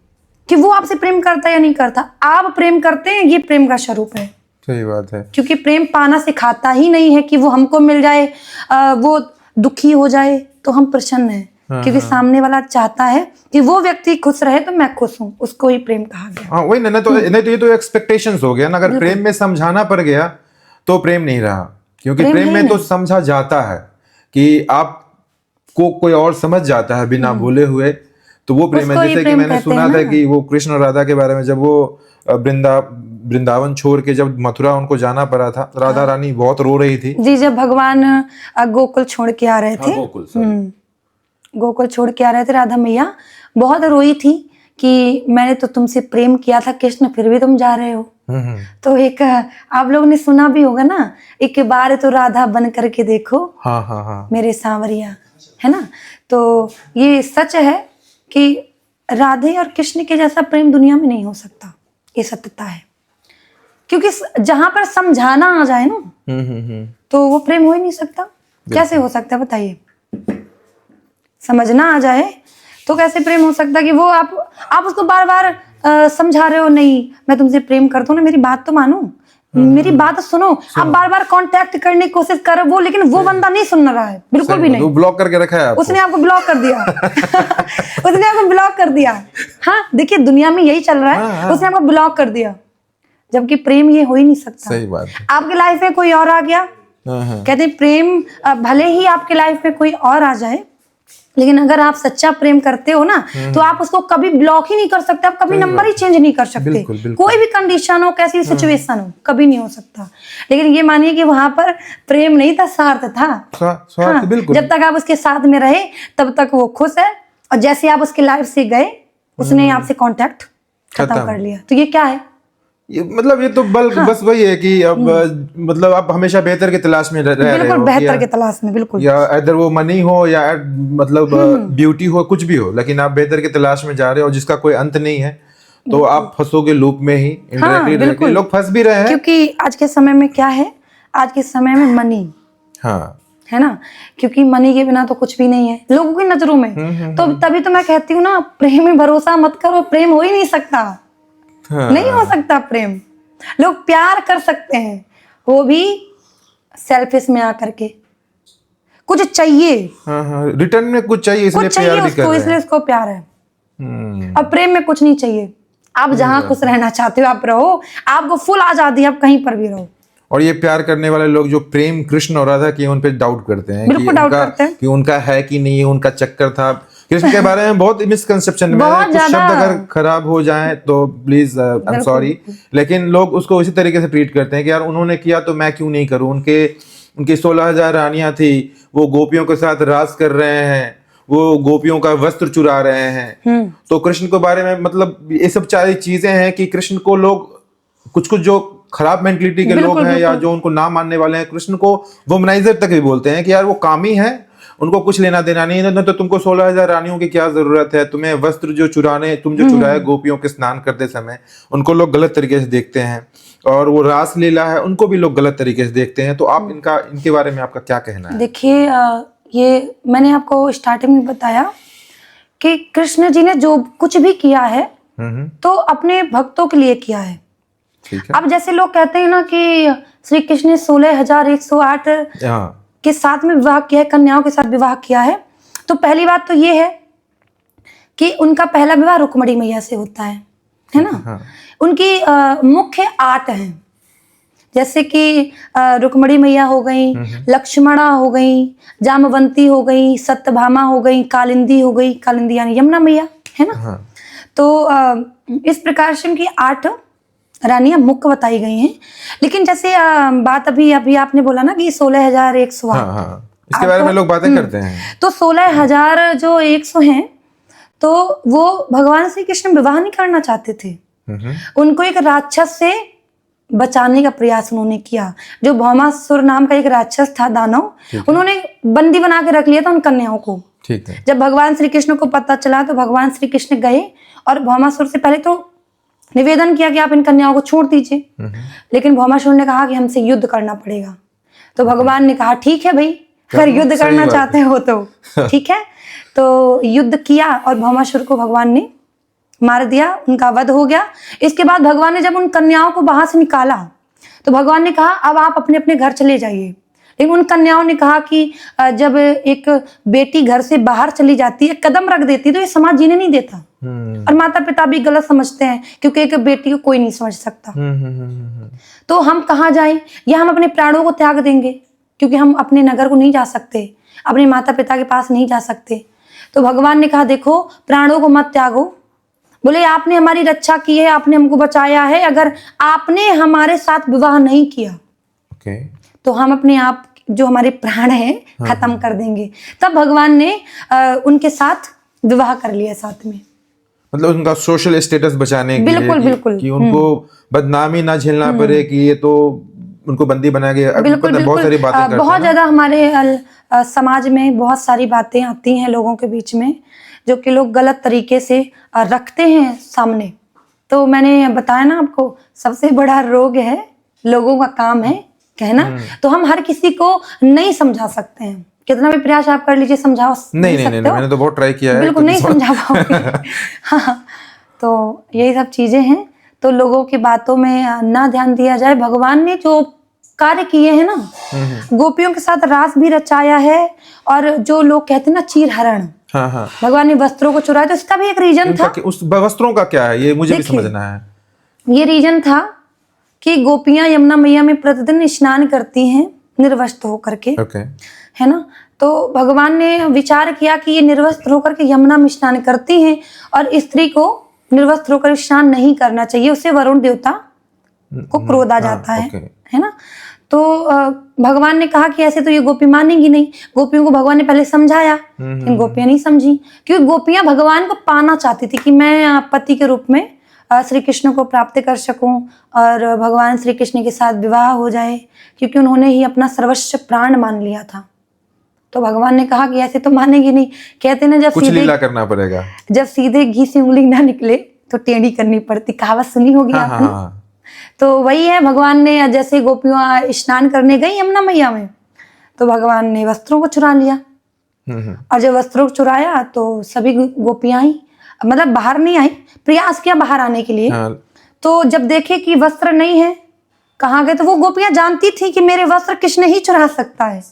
कि वो आपसे प्रेम करता है या नहीं करता, आप प्रेम करते हैं, ये प्रेम का स्वरूप है। सही बात है। क्योंकि प्रेम पाना सिखाता ही नहीं है कि वो हमको मिल जाए, वो दुखी हो जाए तो हम प्रसन्न हैं। क्योंकि सामने वाला चाहता है कि वो व्यक्ति खुश रहे तो मैं खुश हूँ, उसको ही प्रेम कहा गया। हाँ वही ना, तो ये तो एक्सपेक्टेशंस हो गया ना। अगर प्रेम में समझाना पड़ गया तो प्रेम नहीं रहा, क्योंकि प्रेम में तो समझा जाता है कि आपको कोई और समझ जाता है बिना बोले हुए, तो वो प्रेम है। जैसे कि मैंने सुना था कि वो कृष्ण और राधा के बारे में, जब वो वृंदावन छोड़ के जब मथुरा उनको जाना पड़ा था, राधा रानी बहुत रो रही थी। जी, जब भगवान गोकुल छोड़ के आ रहे थे, गोकुल छोड़ के आ रहे थे, राधा मैया बहुत रोई थी कि मैंने तो तुमसे प्रेम किया था कृष्ण, फिर भी तुम जा रहे हो। तो एक आप लोगों ने सुना भी होगा ना, एक बार तो राधा बन करके देखो, हाँ। मेरे सांवरिया, है ना। तो ये सच है कि राधे और कृष्ण के जैसा प्रेम दुनिया में नहीं हो सकता, ये सत्यता है। क्योंकि जहां पर समझाना आ जाए ना, तो वो प्रेम हो ही नहीं सकता। कैसे हो सकता है बताइए? समझना आ जाए तो कैसे प्रेम हो सकता कि वो आप उसको बार बार समझा रहे हो, नहीं मैं तुमसे प्रेम करता हूँ ना, मेरी बात तो मानो, मेरी बात सुनो। आप बार बार कांटेक्ट करने की कोशिश कर रहे हो, लेकिन वो बंदा नहीं सुन रहा है, बिल्कुल भी नहीं। वो ब्लॉक करके रखा है आपको। उसने आपको ब्लॉक कर दिया। उसने आपको ब्लॉक कर दिया। हाँ देखिए, दुनिया में यही चल रहा है, उसने आपको ब्लॉक कर दिया, जबकि प्रेम ये हो ही नहीं सकता। सही बात है। आपके लाइफ में कोई और आ गया, कहते हैं प्रेम भले ही आपके लाइफ में कोई और आ जाए, लेकिन अगर आप सच्चा प्रेम करते हो ना, तो आप उसको कभी ब्लॉक ही नहीं कर सकते, आप कभी नंबर ही चेंज नहीं कर सकते। बिल्कुल। कोई भी कंडीशन हो, कैसी सिचुएशन हो, कभी नहीं हो सकता। लेकिन ये मानिए कि वहां पर प्रेम नहीं था, स्वार्थ था। स्वार्थ, बिल्कुल। जब तक आप उसके साथ में रहे तब तक वो खुश है, और जैसे आप उसके लाइफ से गए, उसने आपसे कॉन्टेक्ट खत्म कर लिया। तो ये क्या है? मतलब ये तो बस वही है कि अब मतलब आप हमेशा बेहतर की तलाश में रह रहे हो। बिल्कुल बेहतर की तलाश में, बिल्कुल। या इधर वो मनी हो या मतलब ब्यूटी हो, कुछ भी हो, लेकिन आप बेहतर की तलाश में जा रहे हो जिसका कोई अंत नहीं है, तो आप फंसोगे लूप में ही, इनडायरेक्टली बिल्कुल। लोग फंस भी रहे हैं। क्योंकि आज के समय में क्या है, आज के समय में मनी हाँ है ना, क्योंकि मनी के बिना तो कुछ भी नहीं है लोगों की नजरों में। तो तभी तो मैं कहती हूँ ना, प्रेम में भरोसा मत करो, प्रेम हो ही नहीं सकता। हाँ। नहीं हो सकता प्रेम। लोग प्यार कर सकते हैं, वो भी सेल्फिश में आकर के, कुछ चाहिए, हाँ हाँ, रिटर्न में कुछ चाहिए इसलिए कुछ चाहिए प्यार भी कर उसको, रहे इसलिए हैं। उसको प्यार है। हम्म, और प्रेम में कुछ नहीं चाहिए, आप जहाँ खुश रहना चाहते हो आप रहो, आपको फुल आजादी, आप कहीं पर भी रहो। और ये प्यार करने वाले लोग जो प्रेम कृष्ण और राधा की उन पे डाउट करते हैं कि बिल्कुल डाउट उनका करते हैं। कि उनका है कि नहीं, उनका चक्कर था। कृष्ण के बारे में बहुत मिसकंसेप्शन में बहुत कुछ ज्यादा। शब्द अगर खराब हो जाए तो प्लीज आई एम सॉरी, लेकिन लोग उसको उसी तरीके से ट्रीट करते हैं कि यार उन्होंने किया तो मैं क्यों नहीं करूं। उनकी 16,000 रानियां थी, वो गोपियों के साथ रास कर रहे हैं, वो गोपियों का वस्त्र चुरा रहे हैं। तो कृष्ण के बारे में मतलब ये सब सारी चीजें हैं कि कृष्ण को लोग कुछ कुछ जो खराब मेंटलिटी के लोग हैं या जो उनको ना मानने वाले हैं, कृष्ण को वुमनाइजर तक भी बोलते हैं कि यार वो कामी है, उनको कुछ लेना देना नहीं है। तो तुमको 16,000 रानियों की क्या जरूरत है, तुम्हें वस्त्र जो चुराने तुम जो चुराए गोपियों के स्नान करते समय, उनको लोग गलत तरीके से देखते हैं। और वो रास लीला है, उनको भी लोग गलत तरीके से देखते हैं। तो आप इनके बारे में आपका क्या कहना है? देखिए, ये मैंने आपको स्टार्टिंग में बताया कि कृष्ण जी ने जो कुछ भी किया है तो अपने भक्तों के लिए किया है। ठीक है। अब जैसे लोग कहते हैं ना कि श्री कृष्ण ने 16,108 के साथ में विवाह किया है, कन्याओं के साथ विवाह किया है। तो पहली बात तो ये है कि उनका पहला विवाह रुक्मिणी मैया से होता है ना। हाँ। उनकी मुख्य 8 हैं, जैसे कि रुक्मिणी मैया हो गई, लक्ष्मणा हो गई, जामवंती हो गई, सत्यभामा हो गई, कालिंदी हो गई, कालिंदी यानी यमुना मैया, है ना। हाँ। तो इस प्रकार से उनकी 8 रानियां मुख्य बताई गई हैं। लेकिन जैसे बात अभी आपने बोला ना कि 16,108, हाँ, इसके बारे में लोग बातें करते हैं। तो 16,000 जो 100 हैं, तो वो भगवान श्री कृष्ण विवाह नहीं करना चाहते थे। उनको एक राक्षस से बचाने का प्रयास उन्होंने किया। जो भौमासुर नाम का एक राक्षस था, दानव, उन्होंने बंदी बना के रख लिया था उन कन्याओं को। ठीक है। जब भगवान श्री कृष्ण को पता चला तो भगवान श्री कृष्ण गए और भौमासुर से पहले तो निवेदन किया कि आप इन कन्याओं को छोड़ दीजिए। लेकिन भौमासुर ने कहा कि हमसे युद्ध करना पड़ेगा। तो भगवान ने कहा ठीक है भाई, अगर युद्ध करना चाहते हो तो ठीक है। तो युद्ध किया और भौमासुर को भगवान ने मार दिया, उनका वध हो गया। इसके बाद भगवान ने जब उन कन्याओं को वहां से निकाला तो भगवान ने कहा अब आप अपने अपने घर चले जाइए। लेकिन उन कन्याओं ने कहा कि जब एक बेटी घर से बाहर चली जाती है, कदम रख देती है, तो ये समाज जीने नहीं देता। और माता पिता भी गलत समझते हैं, क्योंकि एक बेटी को कोई नहीं समझ सकता। तो हम कहाँ जाएं, या हम अपने प्राणों को त्याग देंगे, क्योंकि हम अपने नगर को नहीं जा सकते, अपने माता पिता के पास नहीं जा सकते। तो भगवान ने कहा देखो, प्राणों को मत त्यागो। बोले आपने हमारी रक्षा की है, आपने हमको बचाया है, अगर आपने हमारे साथ विवाह नहीं किया तो हम अपने आप जो हमारे प्राण हैं खत्म कर देंगे। तब भगवान ने उनके साथ विवाह कर लिया साथ में, मतलब उनका सोशल स्टेटस बचाने के लिए बिल्कुल कि उनको बदनामी ना झेलना पड़े, कि ये तो उनको बंदी बना के बहुत सारी बातें करते हैं। बहुत ज्यादा हमारे समाज में बहुत सारी बातें आती हैं लोगों के बीच में, जो कि लोग गलत तरीके से रखते हैं सामने। तो मैंने बताया ना आपको, सबसे बड़ा रोग है लोगों का काम है कहना। तो हम हर किसी को नहीं समझा सकते हैं, कितना भी प्रयास आप कर लीजिए समझाओ नहीं, मैंने तो बहुत ट्राई किया है, बिल्कुल नहीं समझा पाओगे। हाँ, तो यही सब चीजें हैं। तो लोगों की बातों में ना ध्यान दिया जाए। भगवान ने जो कार्य किए हैं ना, गोपियों के साथ रास भी रचाया है, और जो लोग कहते हैं ना चीर हरण, हाँ, भगवान ने वस्त्रों को चुराया, तो इसका भी एक रीजन था। उस वस्त्रों का क्या है ये मुझे भी समझना है। ये रीजन था कि गोपियां यमुना मैया में प्रतिदिन स्नान करती हैं निर्वस्त्र होकर के, है ना। तो भगवान ने विचार किया कि ये निर्वस्त्र होकर के यमुना में स्नान करती हैं, और स्त्री को निर्वस्त्र होकर स्नान नहीं करना चाहिए, उससे वरुण देवता को क्रोध आ जाता है ना। तो भगवान ने कहा कि ऐसे तो ये गोपी मानेंगी नहीं। गोपियों को भगवान ने पहले समझाया, लेकिन गोपियां नहीं समझी, क्योंकि गोपियां भगवान को पाना चाहती थी कि मैं पति के रूप में श्री कृष्ण को प्राप्त कर सकूं और भगवान श्री कृष्ण के साथ विवाह हो जाए, क्योंकि उन्होंने ही अपना सर्वस्व प्राण मान लिया था। तो भगवान ने कहा कि ऐसे तो मानेंगे नहीं। कहते ना, जब कुछ लीला करना पड़ेगा, जब सीधे घी से उंगली ना निकले तो टेढ़ी करनी पड़ती, कहावत सुनी होगी हाँ आपने। हाँ तो वही है, भगवान ने जैसे गोपियां स्नान करने गई यमुना मैया में, तो भगवान ने वस्त्रों को चुरा लिया। और जब वस्त्रों को चुराया तो सभी गोपियां ही, मतलब बाहर नहीं आई, प्रयास किया बाहर आने के लिए। हाँ। तो जब देखे कि वस्त्र नहीं है, कहाँ गए, तो वो गोपियां जानती थी कि मेरे वस्त्र कृष्ण ही चुरा सकता है।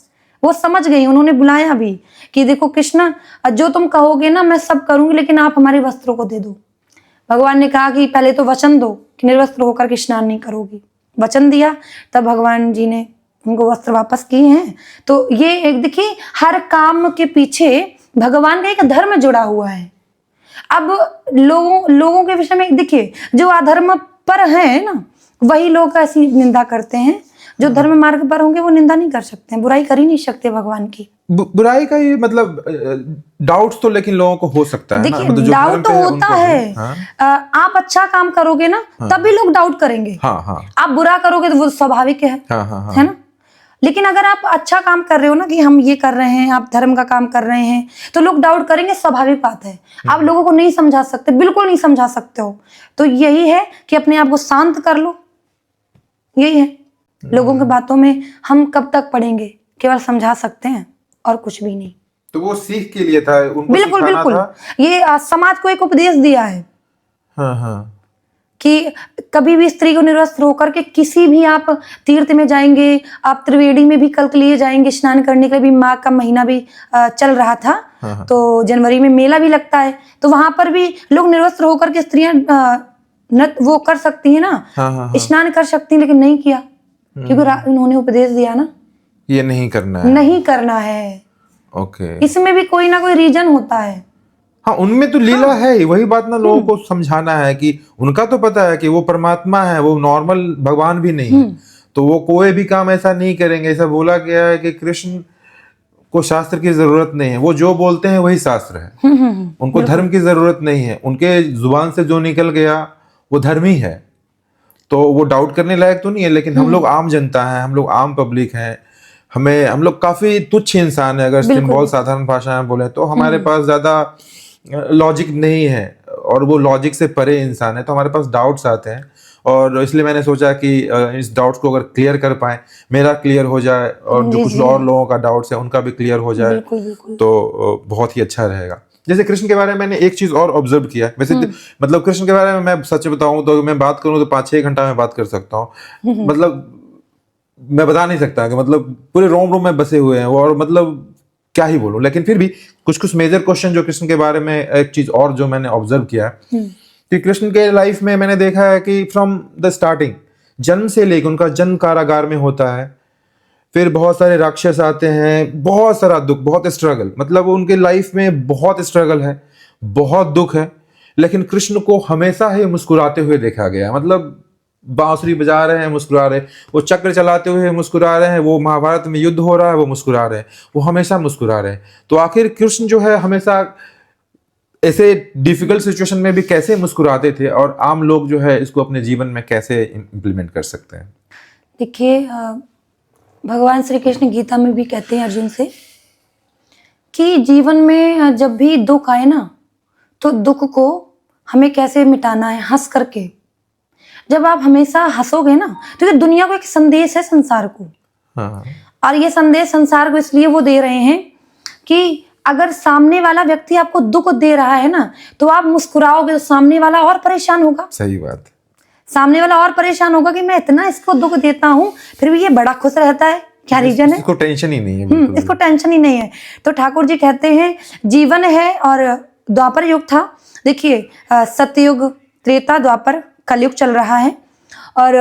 वो समझ गई, उन्होंने बुलाया भी कि देखो कृष्ण, जो तुम कहोगे ना मैं सब करूंगी, लेकिन आप हमारे वस्त्रों को दे दो। भगवान ने कहा कि पहले तो वचन दो कि निर्वस्त्र होकर के स्नान नहीं करोगी। वचन दिया, तब भगवान जी ने उनको वस्त्र वापस किए हैं। तो ये एक देखिए, हर काम के पीछे भगवान का एक धर्म जुड़ा हुआ है। अब लोगों के विषय में देखिए, जो अधर्म पर है ना, वही लोग ऐसी निंदा करते हैं। जो धर्म मार्ग पर होंगे वो निंदा नहीं कर सकते हैं, बुराई कर ही नहीं सकते भगवान की। बुराई का ये मतलब डाउट्स तो लेकिन लोगों को हो सकता है ना, देखिए मतलब जो डाउट धर्म तो पे होता उनको है। हाँ आप अच्छा काम करोगे ना, तभी लोग डाउट करेंगे। हाँ हाँ आप बुरा करोगे तो वो स्वाभाविक है हाँ हाँ है हाँ ना। लेकिन अगर आप अच्छा काम कर रहे हो ना, कि हम ये कर रहे हैं, आप धर्म का काम कर रहे हैं, तो लोग डाउट करेंगे, स्वाभाविक बात है। आप लोगों को नहीं समझा सकते, बिल्कुल नहीं समझा सकते हो। तो यही है कि अपने आप को शांत कर लो, यही है। लोगों की बातों में हम कब तक पढ़ेंगे, केवल समझा सकते हैं और कुछ भी नहीं। तो वो सीख के लिए था, उनको बिल्कुल सिखाना बिल्कुल, था। ये समाज को एक उपदेश दिया है हाँ हाँ कि कभी भी स्त्री को निर्वस्त्र होकर के किसी भी आप तीर्थ में जाएंगे, आप त्रिवेणी में भी कल के लिए जाएंगे स्नान करने के लिए, भी माघ का महीना भी चल रहा था। हाँ। तो जनवरी में मेला भी लगता है, तो वहां पर भी लोग निर्वस्त्र होकर के स्त्रियां वो कर सकती है ना, हाँ हाँ हाँ। स्नान कर सकती हैं, लेकिन नहीं किया, क्योंकि उन्होंने उपदेश दिया ना, ये नहीं करना है। नहीं करना है। ओके। इसमें भी कोई ना कोई रीजन होता है। हाँ, उनमें तो लीला है ही, वही बात ना लोगों को समझाना है कि उनका तो पता है कि वो परमात्मा है, वो नॉर्मल भगवान भी नहीं है, तो वो कोई भी काम ऐसा नहीं करेंगे। ऐसा बोला गया है कि कृष्ण को शास्त्र की जरूरत नहीं है, वो जो बोलते हैं वही शास्त्र है। उनको धर्म की जरूरत नहीं है, उनके जुबान से जो निकल गया वो धर्म ही है। तो वो डाउट करने लायक तो नहीं है, लेकिन हम लोग आम जनता हैं, हम लोग आम पब्लिक हैं, हम लोग काफी तुच्छ इंसान है। अगर सिंबल साधारण भाषा में बोले तो हमारे पास ज्यादा लॉजिक नहीं है, और वो लॉजिक से परे इंसान है, तो हमारे पास डाउट्स आते हैं। और इसलिए मैंने सोचा कि इस डाउट्स को अगर क्लियर कर पाए, मेरा क्लियर हो जाए और जो कुछ और लोगों का डाउट्स है उनका भी क्लियर हो जाए, बिल्कुल बिल्कुल। तो बहुत ही अच्छा रहेगा। जैसे कृष्ण के बारे में मैंने एक चीज और ऑब्जर्व किया, वैसे मतलब कृष्ण के बारे में मैं सच बताऊं तो मैं बात करूं तो 5-6 घंटा में बात कर सकता हूँ। मतलब मैं बता नहीं सकता कि मतलब पूरे रोम रोम में बसे हुए हैं वो, और मतलब क्या ही बोलूं। लेकिन फिर भी कुछ कुछ मेजर क्वेश्चन जो कृष्ण के बारे में, एक चीज और जो मैंने ऑब्जर्व किया कि कृष्ण के लाइफ में मैंने देखा है कि फ्रॉम द स्टार्टिंग, जन्म से लेकर, उनका जन्म कारागार में होता है, फिर बहुत सारे राक्षस आते हैं, बहुत सारा दुख, बहुत स्ट्रगल, मतलब उनके लाइफ में बहुत स्ट्रगल है, बहुत दुख है, लेकिन कृष्ण को हमेशा ही मुस्कुराते हुए देखा गया। मतलब बांसुरी बजा रहे हैं मुस्कुरा रहे, वो चक्र चलाते हुए मुस्कुरा रहे हैं, वो महाभारत में युद्ध हो रहा है वो मुस्कुरा रहे हैं, वो हमेशा मुस्कुरा रहे हैं। तो आखिर कृष्ण जो है हमेशा ऐसे डिफिकल्ट सिचुएशन में भी कैसे मुस्कुराते थे, और आम लोग जो है इसको अपने जीवन में कैसे इम्प्लीमेंट कर सकते हैं? देखिए भगवान श्री कृष्ण गीता में भी कहते हैं अर्जुन से कि जीवन में जब भी दुख आए ना, तो दुख को हमें कैसे मिटाना है, हंस करके। जब आप हमेशा हंसोगे ना, तो ये दुनिया को एक संदेश है, संसार को। हाँ। और ये संदेश संसार को इसलिए वो दे रहे हैं कि अगर सामने वाला व्यक्ति आपको दुख दे रहा है ना, तो आप मुस्कुराओगे तो सामने वाला और परेशान होगा। सही बात। सामने वाला और परेशान होगा कि मैं इतना इसको दुख देता हूं, फिर भी ये बड़ा खुश रहता है, क्या रीजन है? इसको टेंशन ही नहीं है, बिल्कुल। इसको टेंशन ही नहीं है। तो ठाकुर जी कहते हैं जीवन है, और द्वापर युग था। देखिए सतयुग, त्रेता, द्वापर, कलयुग चल रहा है, और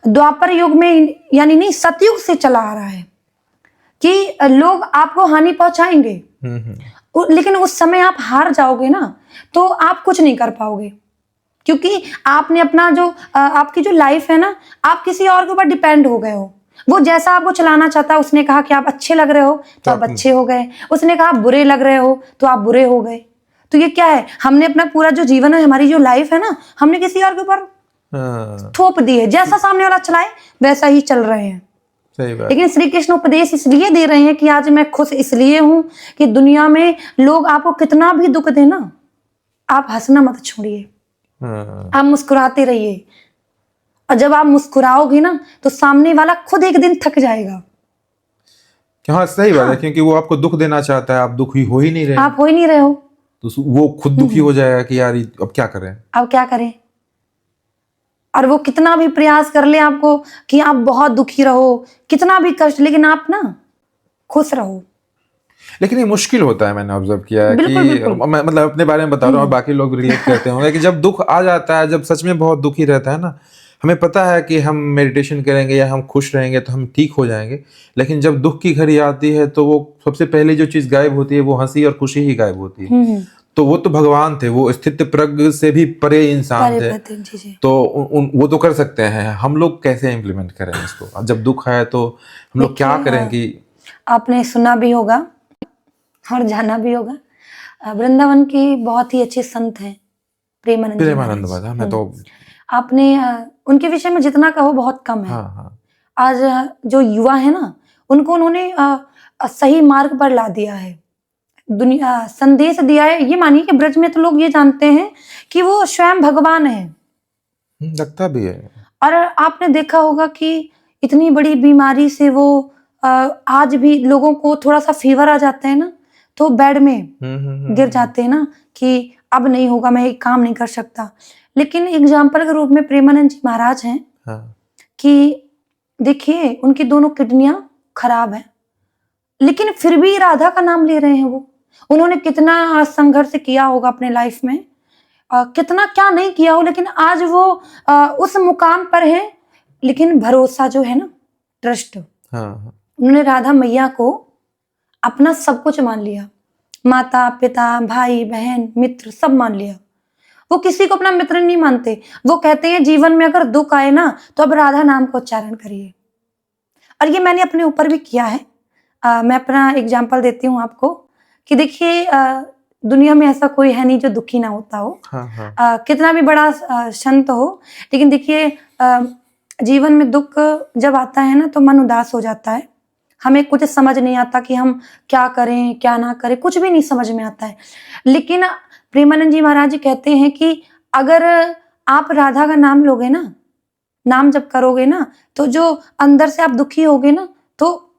द्वापर युग में यानी नहीं, सतयुग से चला आ रहा है कि लोग आपको हानि पहुंचाएंगे, लेकिन उस समय आप हार जाओगे ना, तो आप कुछ नहीं कर पाओगे, क्योंकि आपने अपना जो आपकी जो लाइफ है ना, आप किसी और के ऊपर डिपेंड हो गए हो। वो जैसा आपको चलाना चाहता, उसने कहा कि आप अच्छे लग रहे हो तो आप अच्छे हो गए, उसने कहा आप बुरे लग रहे हो तो आप बुरे हो गए। तो ये क्या है, हमने अपना पूरा जो जीवन है, हमारी जो लाइफ है ना, हमने किसी और के ऊपर थोप दी है। जैसा सामने वाला चलाए वैसा ही चल रहे हैं। सही बात। लेकिन श्री कृष्ण उपदेश इसलिए दे रहे हैं कि आज मैं खुश इसलिए हूं कि दुनिया में लोग आपको कितना भी दुख देना, आप हंसना मत छोड़िए। हाँ, आप मुस्कुराते रहिए, और जब आप मुस्कुराओगे ना तो सामने वाला खुद एक दिन थक जाएगा। हाँ सही बात है, हाँ, क्योंकि वो आपको दुख देना चाहता है, आप दुखी हो ही नहीं रहे, आप हो ही नहीं रहे हो, तो वो खुद दुखी हो जाएगा कि यार अब क्या करें। अब क्या करें। और वो कितना भी प्रयास कर ले आपको कि आप बहुत दुखी रहो, कितना भी कष्ट, लेकिन आप ना खुश रहो। लेकिन ये मुश्किल होता है, मैंने ऑब्जर्व किया है कि बिल्कुल बिल्कुल। मैं मतलब अपने बारे में बता रहा हूँ और बाकी लोग रिलेट करते होंगे कि जब दुख आ जाता है, जब सच में बहुत दुखी रहता है ना, हमें पता है कि हम मेडिटेशन करेंगे या हम खुश रहेंगे तो हम ठीक हो जाएंगे, लेकिन जब दुख की घड़ी आती है तो वो सबसे पहले जो चीज़ गायब होती है वो हंसी और खुशी ही गायब होती है। तो वो तो भगवान थे, वो स्थित प्रज्ञ से भी परे इंसान परे थे, पते चीजें। तो वो तो कर सकते हैं। हम लोग कैसे इम्प्लीमेंट करें इसको? अब जब दुख आए तो हम लोग क्या देखिए, करें कि आपने सुना भी होगा और जाना भी होगा, वृंदावन के बहुत ही अच्छे संत हैं प्रेमानंद जी प्रेमानंद महाराज। वाला मैं तो आपने उनके विषय में जितना कहो बहुत कम है। हाँ हाँ आज जो युवा है ना, उनको उन्होंने सही मार्ग पर ला दिया है, दुनिया संदेश दिया है। ये मानिए कि ब्रज में तो लोग ये जानते हैं कि वो स्वयं भगवान है। लगता भी है। और आपने देखा होगा कि इतनी बड़ी बीमारी से वो आज भी लोगों को थोड़ा सा फीवर आ जाता है ना, तो बेड में गिर जाते हैं ना कि अब नहीं होगा, मैं एक काम नहीं कर सकता। लेकिन एग्जाम्पल के रूप में प्रेमानंद जी महाराज हैं हाँ कि देखिए उनकी दोनों किडनियां खराब हैं, लेकिन फिर भी राधा का नाम ले रहे हैं वो। उन्होंने कितना संघर्ष किया होगा अपने लाइफ में, कितना क्या नहीं किया हो, लेकिन आज वो उस मुकाम पर है। लेकिन भरोसा जो है ना, ट्रस्ट, हाँ हाँ उन्होंने राधा मैया को अपना सब कुछ मान लिया, माता पिता भाई बहन मित्र सब मान लिया। वो किसी को अपना मित्र नहीं मानते। वो कहते हैं जीवन में अगर दुख आए ना तो अब राधा नाम का उच्चारण करिए। और ये मैंने अपने ऊपर भी किया है। मैं अपना एग्जाम्पल देती हूँ आपको कि देखिए, दुनिया में ऐसा कोई है नहीं जो दुखी ना होता हो। हाँ हाँ कितना भी बड़ा संत हो, लेकिन देखिए जीवन में दुख जब आता है ना तो मन उदास हो जाता है। हमें कुछ समझ नहीं आता कि हम क्या करें क्या ना करें, कुछ भी नहीं समझ में आता है। लेकिन प्रेमानंद जी महाराज जी कहते हैं कि अगर आप राधा का नाम लोगे ना, नाम जब करोगे ना, तो जो अंदर से आप दुखी होगे ना, तो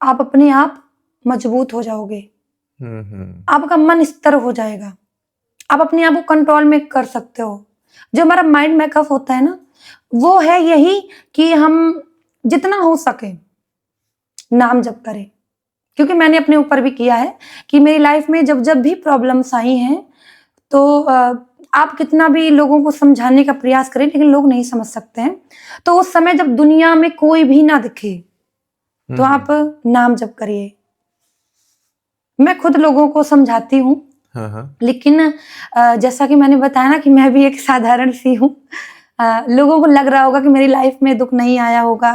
आप अपने आप मजबूत हो जाओगे, आपका मन स्थिर हो जाएगा, आप अपने आप को कंट्रोल में कर सकते हो। जो हमारा माइंड मेकअप होता है ना, वो है यही कि हम जितना हो सके नाम जप करें। क्योंकि मैंने अपने ऊपर भी किया है कि मेरी लाइफ में जब जब भी प्रॉब्लम्स आई हैं, तो आप कितना भी लोगों को समझाने का प्रयास करें, लेकिन लोग नहीं समझ सकते हैं। तो उस समय जब दुनिया में कोई भी ना दिखे तो आप नाम जप करिए। मैं खुद लोगों को समझाती हूँ, हाँ हाँ लेकिन जैसा कि मैंने बताया ना कि मैं भी एक साधारण सी हूँ। लोगों को लग रहा होगा कि मेरी लाइफ में दुख नहीं आया होगा,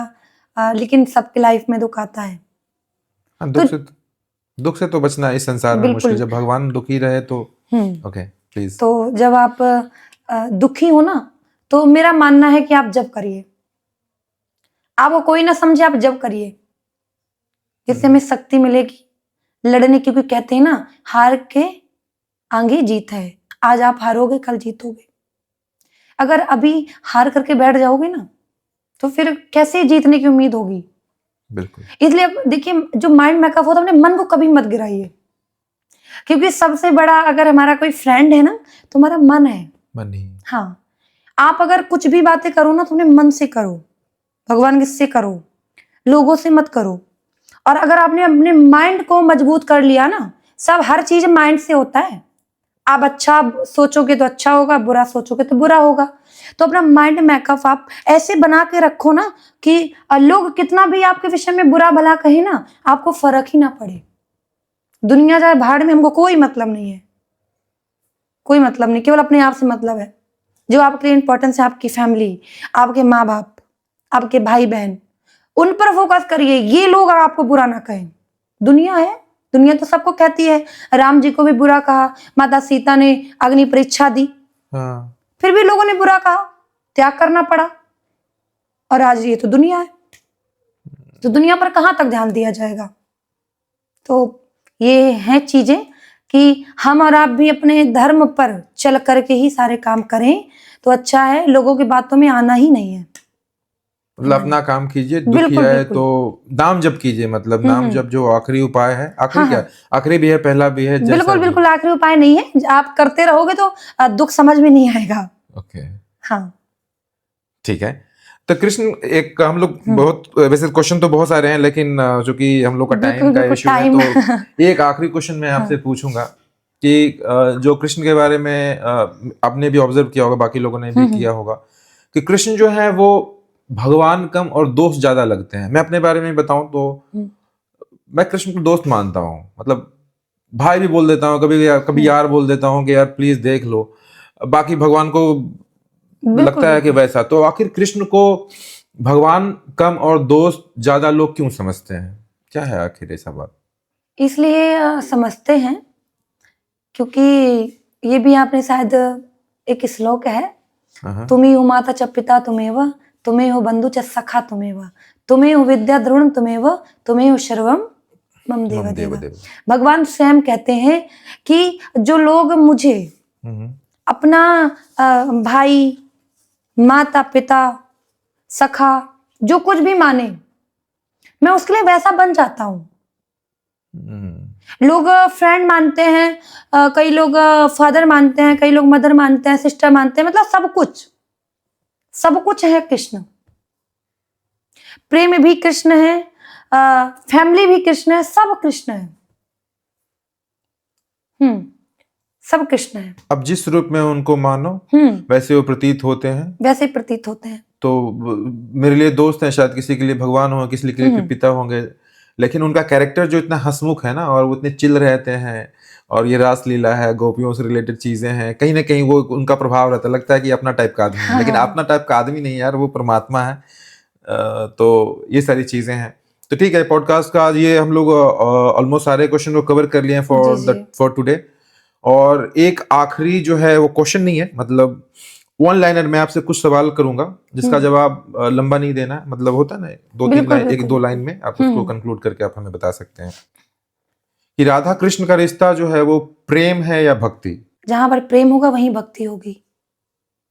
लेकिन सबकी लाइफ में दुख आता है। हाँ, तो दुख से तो बचना इस संसार में मुश्किल। बिल्कुल। जब भगवान दुखी रहे तो ओके प्लीज। तो जब आप दुखी हो ना, तो मेरा मानना है कि आप जप करिए। आपको कोई ना समझे, आप जप करिए, जिससे हमें शक्ति मिलेगी लड़ने की। क्योंकि कहते हैं ना, हार के आगे जीत है। आज आप हारोगे कल जीतोगे। अगर अभी हार करके बैठ जाओगे ना, तो फिर कैसे जीतने की उम्मीद होगी। बिल्कुल इसलिए देखिए, जो माइंड मेकअप होता है अपने मन को कभी मत गिराइए। क्योंकि सबसे बड़ा अगर हमारा कोई फ्रेंड है ना, तो हमारा मन है। मन नहीं। हाँ, आप अगर कुछ भी बातें करो ना तो अपने मन से करो, भगवान किससे करो, लोगों से मत करो। और अगर आपने अपने माइंड को मजबूत कर लिया ना, सब हर चीज माइंड से होता है। आप अच्छा सोचोगे तो अच्छा होगा, बुरा सोचोगे तो बुरा होगा। तो अपना माइंड मेकअप आप ऐसे बना के रखो ना कि लोग कितना भी आपके विषय में बुरा भला कहे ना, आपको फर्क ही ना पड़े। दुनिया जाए भाड़ में, हमको कोई मतलब नहीं है, कोई मतलब नहीं। केवल अपने आप से मतलब है। जो आपके लिए इंपॉर्टेंस है, आपकी फैमिली, आपके माँ बाप, आपके भाई बहन, उन पर फोकस करिए। ये लोग आपको बुरा ना कहें। दुनिया है, दुनिया तो सबको कहती है। राम जी को भी बुरा कहा, माता सीता ने अग्नि परीक्षा दी, हाँ फिर भी लोगों ने बुरा कहा, त्याग करना पड़ा। और आज ये तो दुनिया है, तो दुनिया पर कहां तक ध्यान दिया जाएगा। तो ये हैं चीजें कि हम और आप भी अपने धर्म पर चल करके ही सारे काम करें तो अच्छा है, लोगों की बातों में आना ही नहीं है। मतलब अपना काम कीजिए, दुखी बिल्कुल, है बिल्कुल। तो नाम जप कीजिए, मतलब नाम जप जो आखिरी उपाय है। आखिरी हाँ, क्या हाँ। है? आखिरी भी है, पहला भी है, जैसा बिल्कुल, भी बिल्कुल है। आखिरी उपाय नहीं है। आप करते रहोगे तो दुःख समझ में नहीं आएगा। ओके, हाँ। ठीक है। तो कृष्ण, एक हम लोग हुँ। बहुत, वैसे क्वेश्चन तो बहुत सारे हैं, लेकिन चूंकि हम लोग का टाइम बिल्कुल, का बिल्कुल इशू है, टाइम तो एक आखिरी क्वेश्चन मैं आपसे हाँ। पूछूंगा कि जो कृष्ण के बारे में आपने भी ऑब्जर्व किया होगा, बाकी लोगों ने भी किया होगा, कि कृष्ण जो है वो भगवान कम और दोस्त ज्यादा लगते हैं। मैं अपने बारे में बताऊं तो हुँ, मैं कृष्ण को दोस्त मानता हूँ, मतलब भाई भी बोल देता हूँ, कभी हुँ। यार बोल देता हूँ कि यार प्लीज देख लो। बाकी भगवान को बिल्कुल, लगता है कि बिल्कुल। वैसा, तो आखिर कृष्ण को भगवान कम और दोस्त ज्यादा लोग क्यों समझते हैं? क्या है आखिर ऐसा बात? इसलिए समझते हैं क्योंकि ये भी आपने शायद एक श्लोक है, हाँ, तुमेव माता च पिता तुमेव, तुमेव बंधु च सखा तुमेव, तुमेव विद्या द्रोण तुमेव, तुमेव सर्वम मम देव मम देव देव। देव। भगवान स्वयं कहते हैं कि जो लोग मुझे हम्म, अपना भाई, माता पिता, सखा, जो कुछ भी माने, मैं उसके लिए वैसा बन जाता हूँ। लोग फ्रेंड मानते हैं, कई लोग फादर मानते हैं, कई लोग मदर मानते हैं, सिस्टर मानते हैं, मतलब सब कुछ है कृष्ण। प्रेम भी कृष्ण है, फैमिली भी कृष्ण है, सब कृष्ण है। सब कृष्ण है। अब जिस रूप में उनको मानो हम्म वैसे वो प्रतीत होते हैं। वैसे प्रतीत होते हैं। तो मेरे लिए दोस्त हैं, शायद किसी के लिए भगवान हो, किसी के लिए पिता होंगे, लेकिन उनका कैरेक्टर जो इतना हंसमुख है ना, और वो इतने चिल रहते हैं, और ये रास लीला है, गोपियों से रिलेटेड चीजें हैं, कहीं ना कहीं वो उनका प्रभाव रहता है, लगता है कि अपना टाइप का आदमी है, लेकिन हाँ, अपना टाइप का आदमी नहीं यार, वो परमात्मा है। तो ये सारी चीजें हैं। तो ठीक है, पॉडकास्ट का आज ये हम लोग ऑलमोस्ट सारे क्वेश्चन को कवर कर लिए हैं जी, जी। For today. और एक आखिरी जो है वो क्वेश्चन नहीं है, मतलब वन लाइनर मैं आपसे कुछ सवाल करूंगा जिसका जवाब लंबा नहीं देना है, मतलब होता है ना, दो तीन बिल्कुल, लाइन, एक बिल्कुल, दो लाइन बिल्कुल। में आप उसको कंक्लूड करके आप हमें बता सकते हैं कि राधा कृष्ण का रिश्ता जो है वो प्रेम है या भक्ति? जहां पर प्रेम होगा वहीं भक्ति होगी,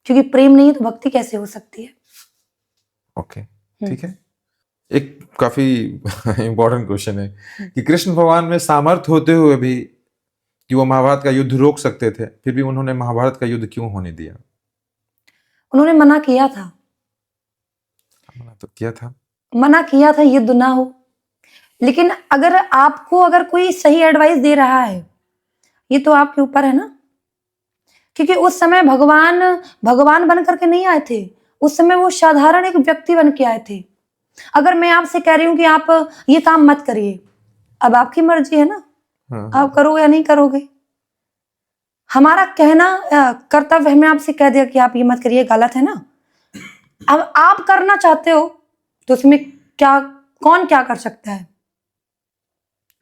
क्योंकि प्रेम नहीं है तो भक्ति कैसे हो सकती है। ओके, ठीक है। एक काफी इंपॉर्टेंट क्वेश्चन है कि कृष्ण भगवान में सामर्थ्य होते हुए भी कि वो महाभारत का युद्ध रोक सकते थे, फिर भी उन्होंने महाभारत का युद्ध क्यों होने दिया? उन्होंने मना किया था, मना तो किया था। युद्ध ना हो। लेकिन अगर कोई सही एडवाइस दे रहा है, ये तो आपके ऊपर है ना, क्योंकि उस समय भगवान बन करके नहीं आए थे। उस समय वो साधारण एक व्यक्ति बन के आए थे। अगर मैं आपसे कह रही हूं कि आप ये काम मत करिए, अब आपकी मर्जी है ना, हाँ, आप करोगे या नहीं करोगे। हमारा कहना कर्तव्य, हमने आपसे कह दिया कि आप ये मत करिए, गलत है ना। अब आप करना चाहते हो तो उसमें क्या, कौन क्या कर सकता है।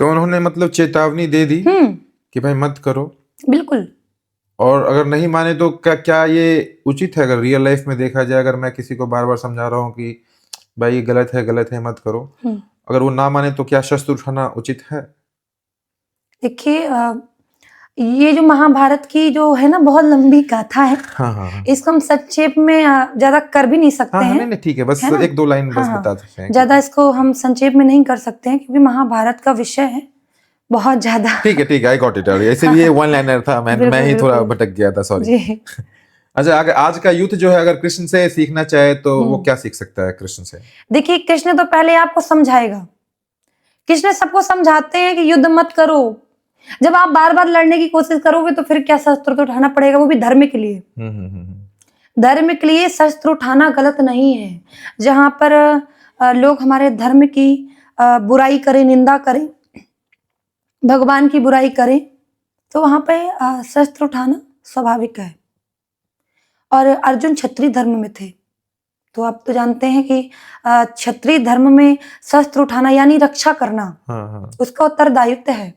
तो उन्होंने मतलब चेतावनी दे दी कि भाई मत करो, बिल्कुल। और अगर नहीं माने तो क्या क्या ये उचित है? अगर रियल लाइफ में देखा जाए, अगर मैं किसी को बार बार समझा रहा हूँ कि भाई ये गलत है, मत करो, अगर वो ना माने तो क्या शस्त्र उठाना उचित है? देखिए, ये जो महाभारत की जो है ना, बहुत लंबी गाथा है। हाँ, हाँ, हाँ, इसको हम संक्षेप में ज्यादा कर भी नहीं सकते हाँ, हाँ, हैं, नहीं ठीक है, बस है ना। एक दो लाइन हाँ, बस हाँ, बता सकते हैं ज्यादा इसको हम संक्षेप में नहीं कर सकते हैं क्योंकि महाभारत का विषय है बहुत ज्यादा। ठीक है, आई गॉट इट। ऐसे हाँ, भी ये हाँ, वन लाइनर था, मैं बिल्कुल, ही थोड़ा बिल्कुल। भटक गया था, सॉरी। जी। अच्छा, अगर आज का यूथ जो है अगर कृष्ण से सीखना चाहे तो वो क्या सीख सकता है कृष्ण से? देखिए, कृष्ण तो पहले आपको समझाएगा। कृष्ण सबको समझाते हैं कि युद्ध मत करो। जब आप बार बार लड़ने की कोशिश करोगे तो फिर क्या, शस्त्र तो उठाना पड़ेगा, वो भी धर्म के लिए। धर्म के लिए शस्त्र उठाना गलत नहीं है। जहां पर लोग हमारे धर्म की बुराई करें, निंदा करें, भगवान की बुराई करें, तो वहां पे शस्त्र उठाना स्वाभाविक है। और अर्जुन क्षत्रिय धर्म में थे, तो आप तो जानते हैं कि क्षत्रिय धर्म में शस्त्र उठाना यानी रक्षा करना, हाँ, हाँ। उसका उत्तरदायित्व है।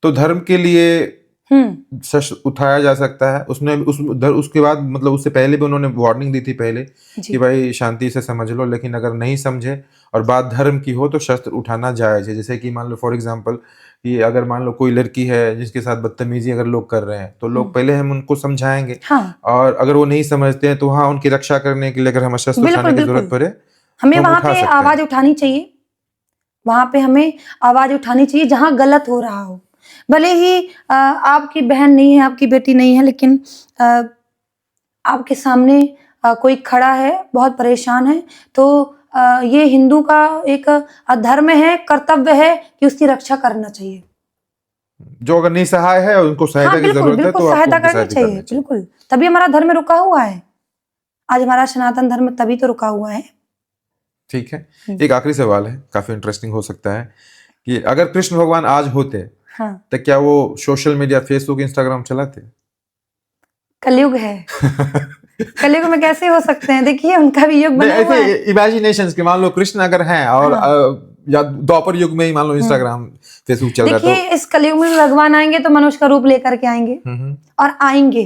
तो धर्म के लिए शस्त्र उठाया जा सकता है। उसने उसके बाद मतलब उससे पहले भी उन्होंने वार्निंग दी थी पहले कि भाई शांति से समझ लो, लेकिन अगर नहीं समझे और बात धर्म की हो तो शस्त्र उठाना जायज है। जैसे कि मान लो फॉर एग्जांपल कि अगर मान लो कोई लड़की है जिसके साथ बदतमीजी अगर लोग कर रहे हैं तो लोग पहले हम उनको समझाएंगे, और अगर वो नहीं समझते हैं तो हाँ उनकी रक्षा करने के लिए अगर हमें शस्त्र उठाने की जरूरत पड़े हमें वहां पे आवाज उठानी चाहिए। वहां पे हमें आवाज उठानी चाहिए जहां गलत हो रहा हो। भले ही आपकी बहन नहीं है, आपकी बेटी नहीं है, लेकिन आपके सामने कोई खड़ा है, बहुत परेशान है, तो ये हिंदू का एक धर्म है, कर्तव्य है कि उसकी रक्षा करना चाहिए। जो अगर निसहाय है उनको सहायता की जरूरत है तो सहायता करनी चाहिए। बिल्कुल, तभी हमारा धर्म रुका हुआ है। आज हमारा सनातन धर्म तभी तो रुका हुआ है। ठीक है, एक आखिरी सवाल है, काफी इंटरेस्टिंग हो सकता है कि अगर कृष्ण भगवान आज होते तो क्या वो सोशल मीडिया, फेसबुक, इंस्टाग्राम चलाते? कलयुग है। कलयुग में कैसे हो सकते हैं? देखिए उनका भी युग बना हुआ है। इमेजिनेशंस के मान लो कृष्ण अगर हैं और या द्वापर युग में ही मान लो इंस्टाग्राम फेसबुक चल रहा है, देखिए इस कलयुग में भगवान आएंगे तो मनुष्य का रूप लेकर के आएंगे और आएंगे।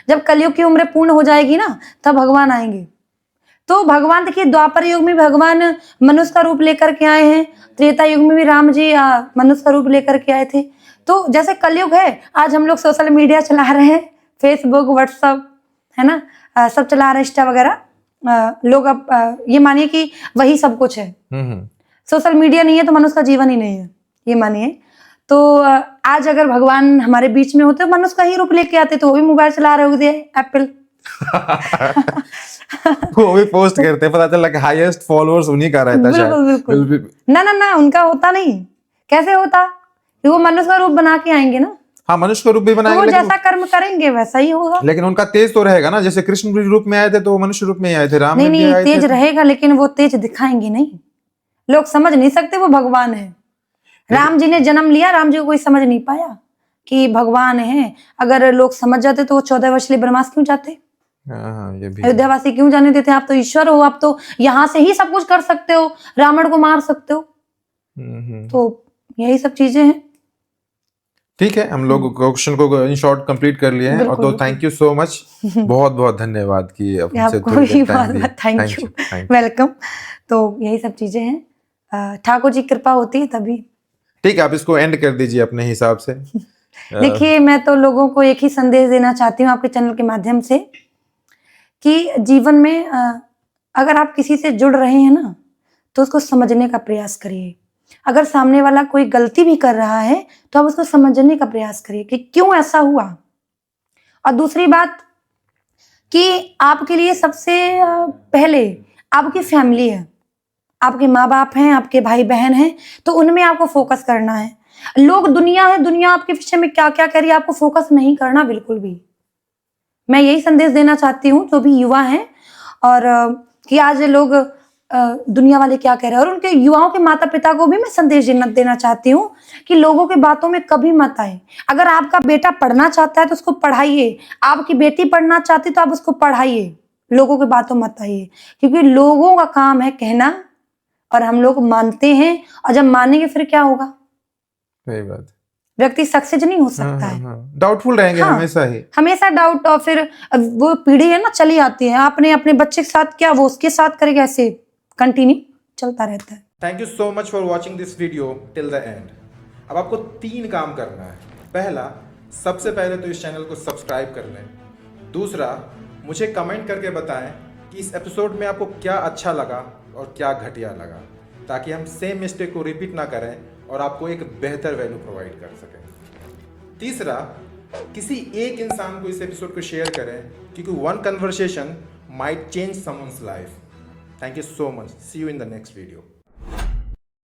जब कलयुग की उम्र पूर्ण हो जाएगी ना तब भगवान आएंगे। तो भगवान देखिए द्वापर युग में भगवान मनुष्य का रूप लेकर के आए हैं, त्रेता युग में भी राम जी मनुष्य का रूप लेकर के आए थे। तो जैसे कलयुग है, आज हम लोग सोशल मीडिया चला रहे हैं, फेसबुक, व्हाट्सएप, है ना, सब चला रहे हैं, इंस्टा वगैरह। लोग अब ये मानिए कि वही सब कुछ है। सोशल मीडिया नहीं है तो मनुष्य का जीवन ही नहीं है, ये मानिए। तो आज अगर भगवान हमारे बीच में होते तो मनुष्य का ही रूप लेके आते, तो वो भी मोबाइल चला रहे होते, एप्पल। वो भी पोस्ट करते हैं, पता चला कि हाईएस्ट फॉलोअर्स उन्हीं का रहता है शायद। बिल्कुल। ना उनका होता नहीं। कैसे होता? वो मनुष्य का रूप बना के आएंगे ना। हाँ, मनुष्य का रूप भी बनाएंगे, तो वो जैसा कर्म करेंगे वैसा ही होगा। लेकिन उनका तेज तो रहेगा ना, जैसे कृष्ण रूप में आए थे तो वो मनुष्य रूप में ही आए थे, राम नहीं तेज रहेगा, लेकिन वो तेज दिखाएंगे नहीं। लोग समझ नहीं सकते वो भगवान है। राम जी ने जन्म लिया, राम जी को कोई समझ नहीं पाया कि भगवान है। अगर लोग समझ जाते तो वो 14 वर्ष के लिए वनवास क्यों जाते? अयोध्यावासी क्यों जाने देते? आप तो ईश्वर हो, आप तो यहाँ से ही सब कुछ कर सकते हो, रावण को मार सकते हो। तो यही सब चीजें हैं। ठीक है, हम लोग क्वेश्चन को इन शॉर्ट कंप्लीट कर लिए हैं। और तो थैंक यू सो मच, बहुत बहुत धन्यवाद कि थैंक यू, वेलकम। तो यही सब चीजें हैं, ठाकुर जी कृपा होती है तभी। ठीक है, आप इसको एंड कर दीजिए अपने हिसाब से। देखिए मैं तो लोगों को एक ही संदेश देना चाहती हूँ आपके चैनल के माध्यम से कि जीवन में अगर आप किसी से जुड़ रहे हैं ना तो उसको समझने का प्रयास करिए। अगर सामने वाला कोई गलती भी कर रहा है तो आप उसको समझने का प्रयास करिए कि क्यों ऐसा हुआ। और दूसरी बात कि आपके लिए सबसे पहले आपकी फैमिली है, आपके माँ बाप हैं, आपके भाई बहन हैं, तो उनमें आपको फोकस करना है। लोग, दुनिया है, दुनिया आपके विषय में क्या क्या कह रही है, आपको फोकस नहीं करना बिल्कुल भी। मैं यही संदेश देना चाहती हूँ जो भी युवा हैं, और कि आज लोग दुनिया वाले क्या कह रहे हैं, और उनके युवाओं के माता पिता को भी मैं संदेश देना चाहती हूँ कि लोगों की बातों में कभी मत आए। अगर आपका बेटा पढ़ना चाहता है तो उसको पढ़ाइए, आपकी बेटी पढ़ना चाहती तो आप उसको पढ़ाइए, लोगों की बातों मत आइए। क्योंकि लोगों का काम है कहना और हम लोग मानते हैं, और जब मानेंगे फिर क्या होगा? सही बात, व्यक्ति सक्सेस नहीं हो सकता है। डाउटफुल रहेंगे हमेशा डाउट। और फिर वो पीढ़ी है ना चली आती है, आपने अपने बच्चे के साथ क्या वो उसके साथ करेगा, ऐसे कंटिन्यू चलता रहता है। Thank you so much for watching this video till the end. अब आपको 3 काम करना है। पहला, सबसे पहले तो इस चैनल को सब्सक्राइब कर लें। दूसरा, मुझे कमेंट करके बताएं कि इस एपिसोड में आपको क्या अच्छा लगा और क्या घटिया लगा, ताकि हम सेम मिस्टेक को रिपीट ना करें और आपको एक बेहतर वैल्यू प्रोवाइड कर सकें। तीसरा, किसी एक इंसान को इस एपिसोड को शेयर करें, क्योंकि one conversation might change someone's life. Thank you so much. See you in the next video.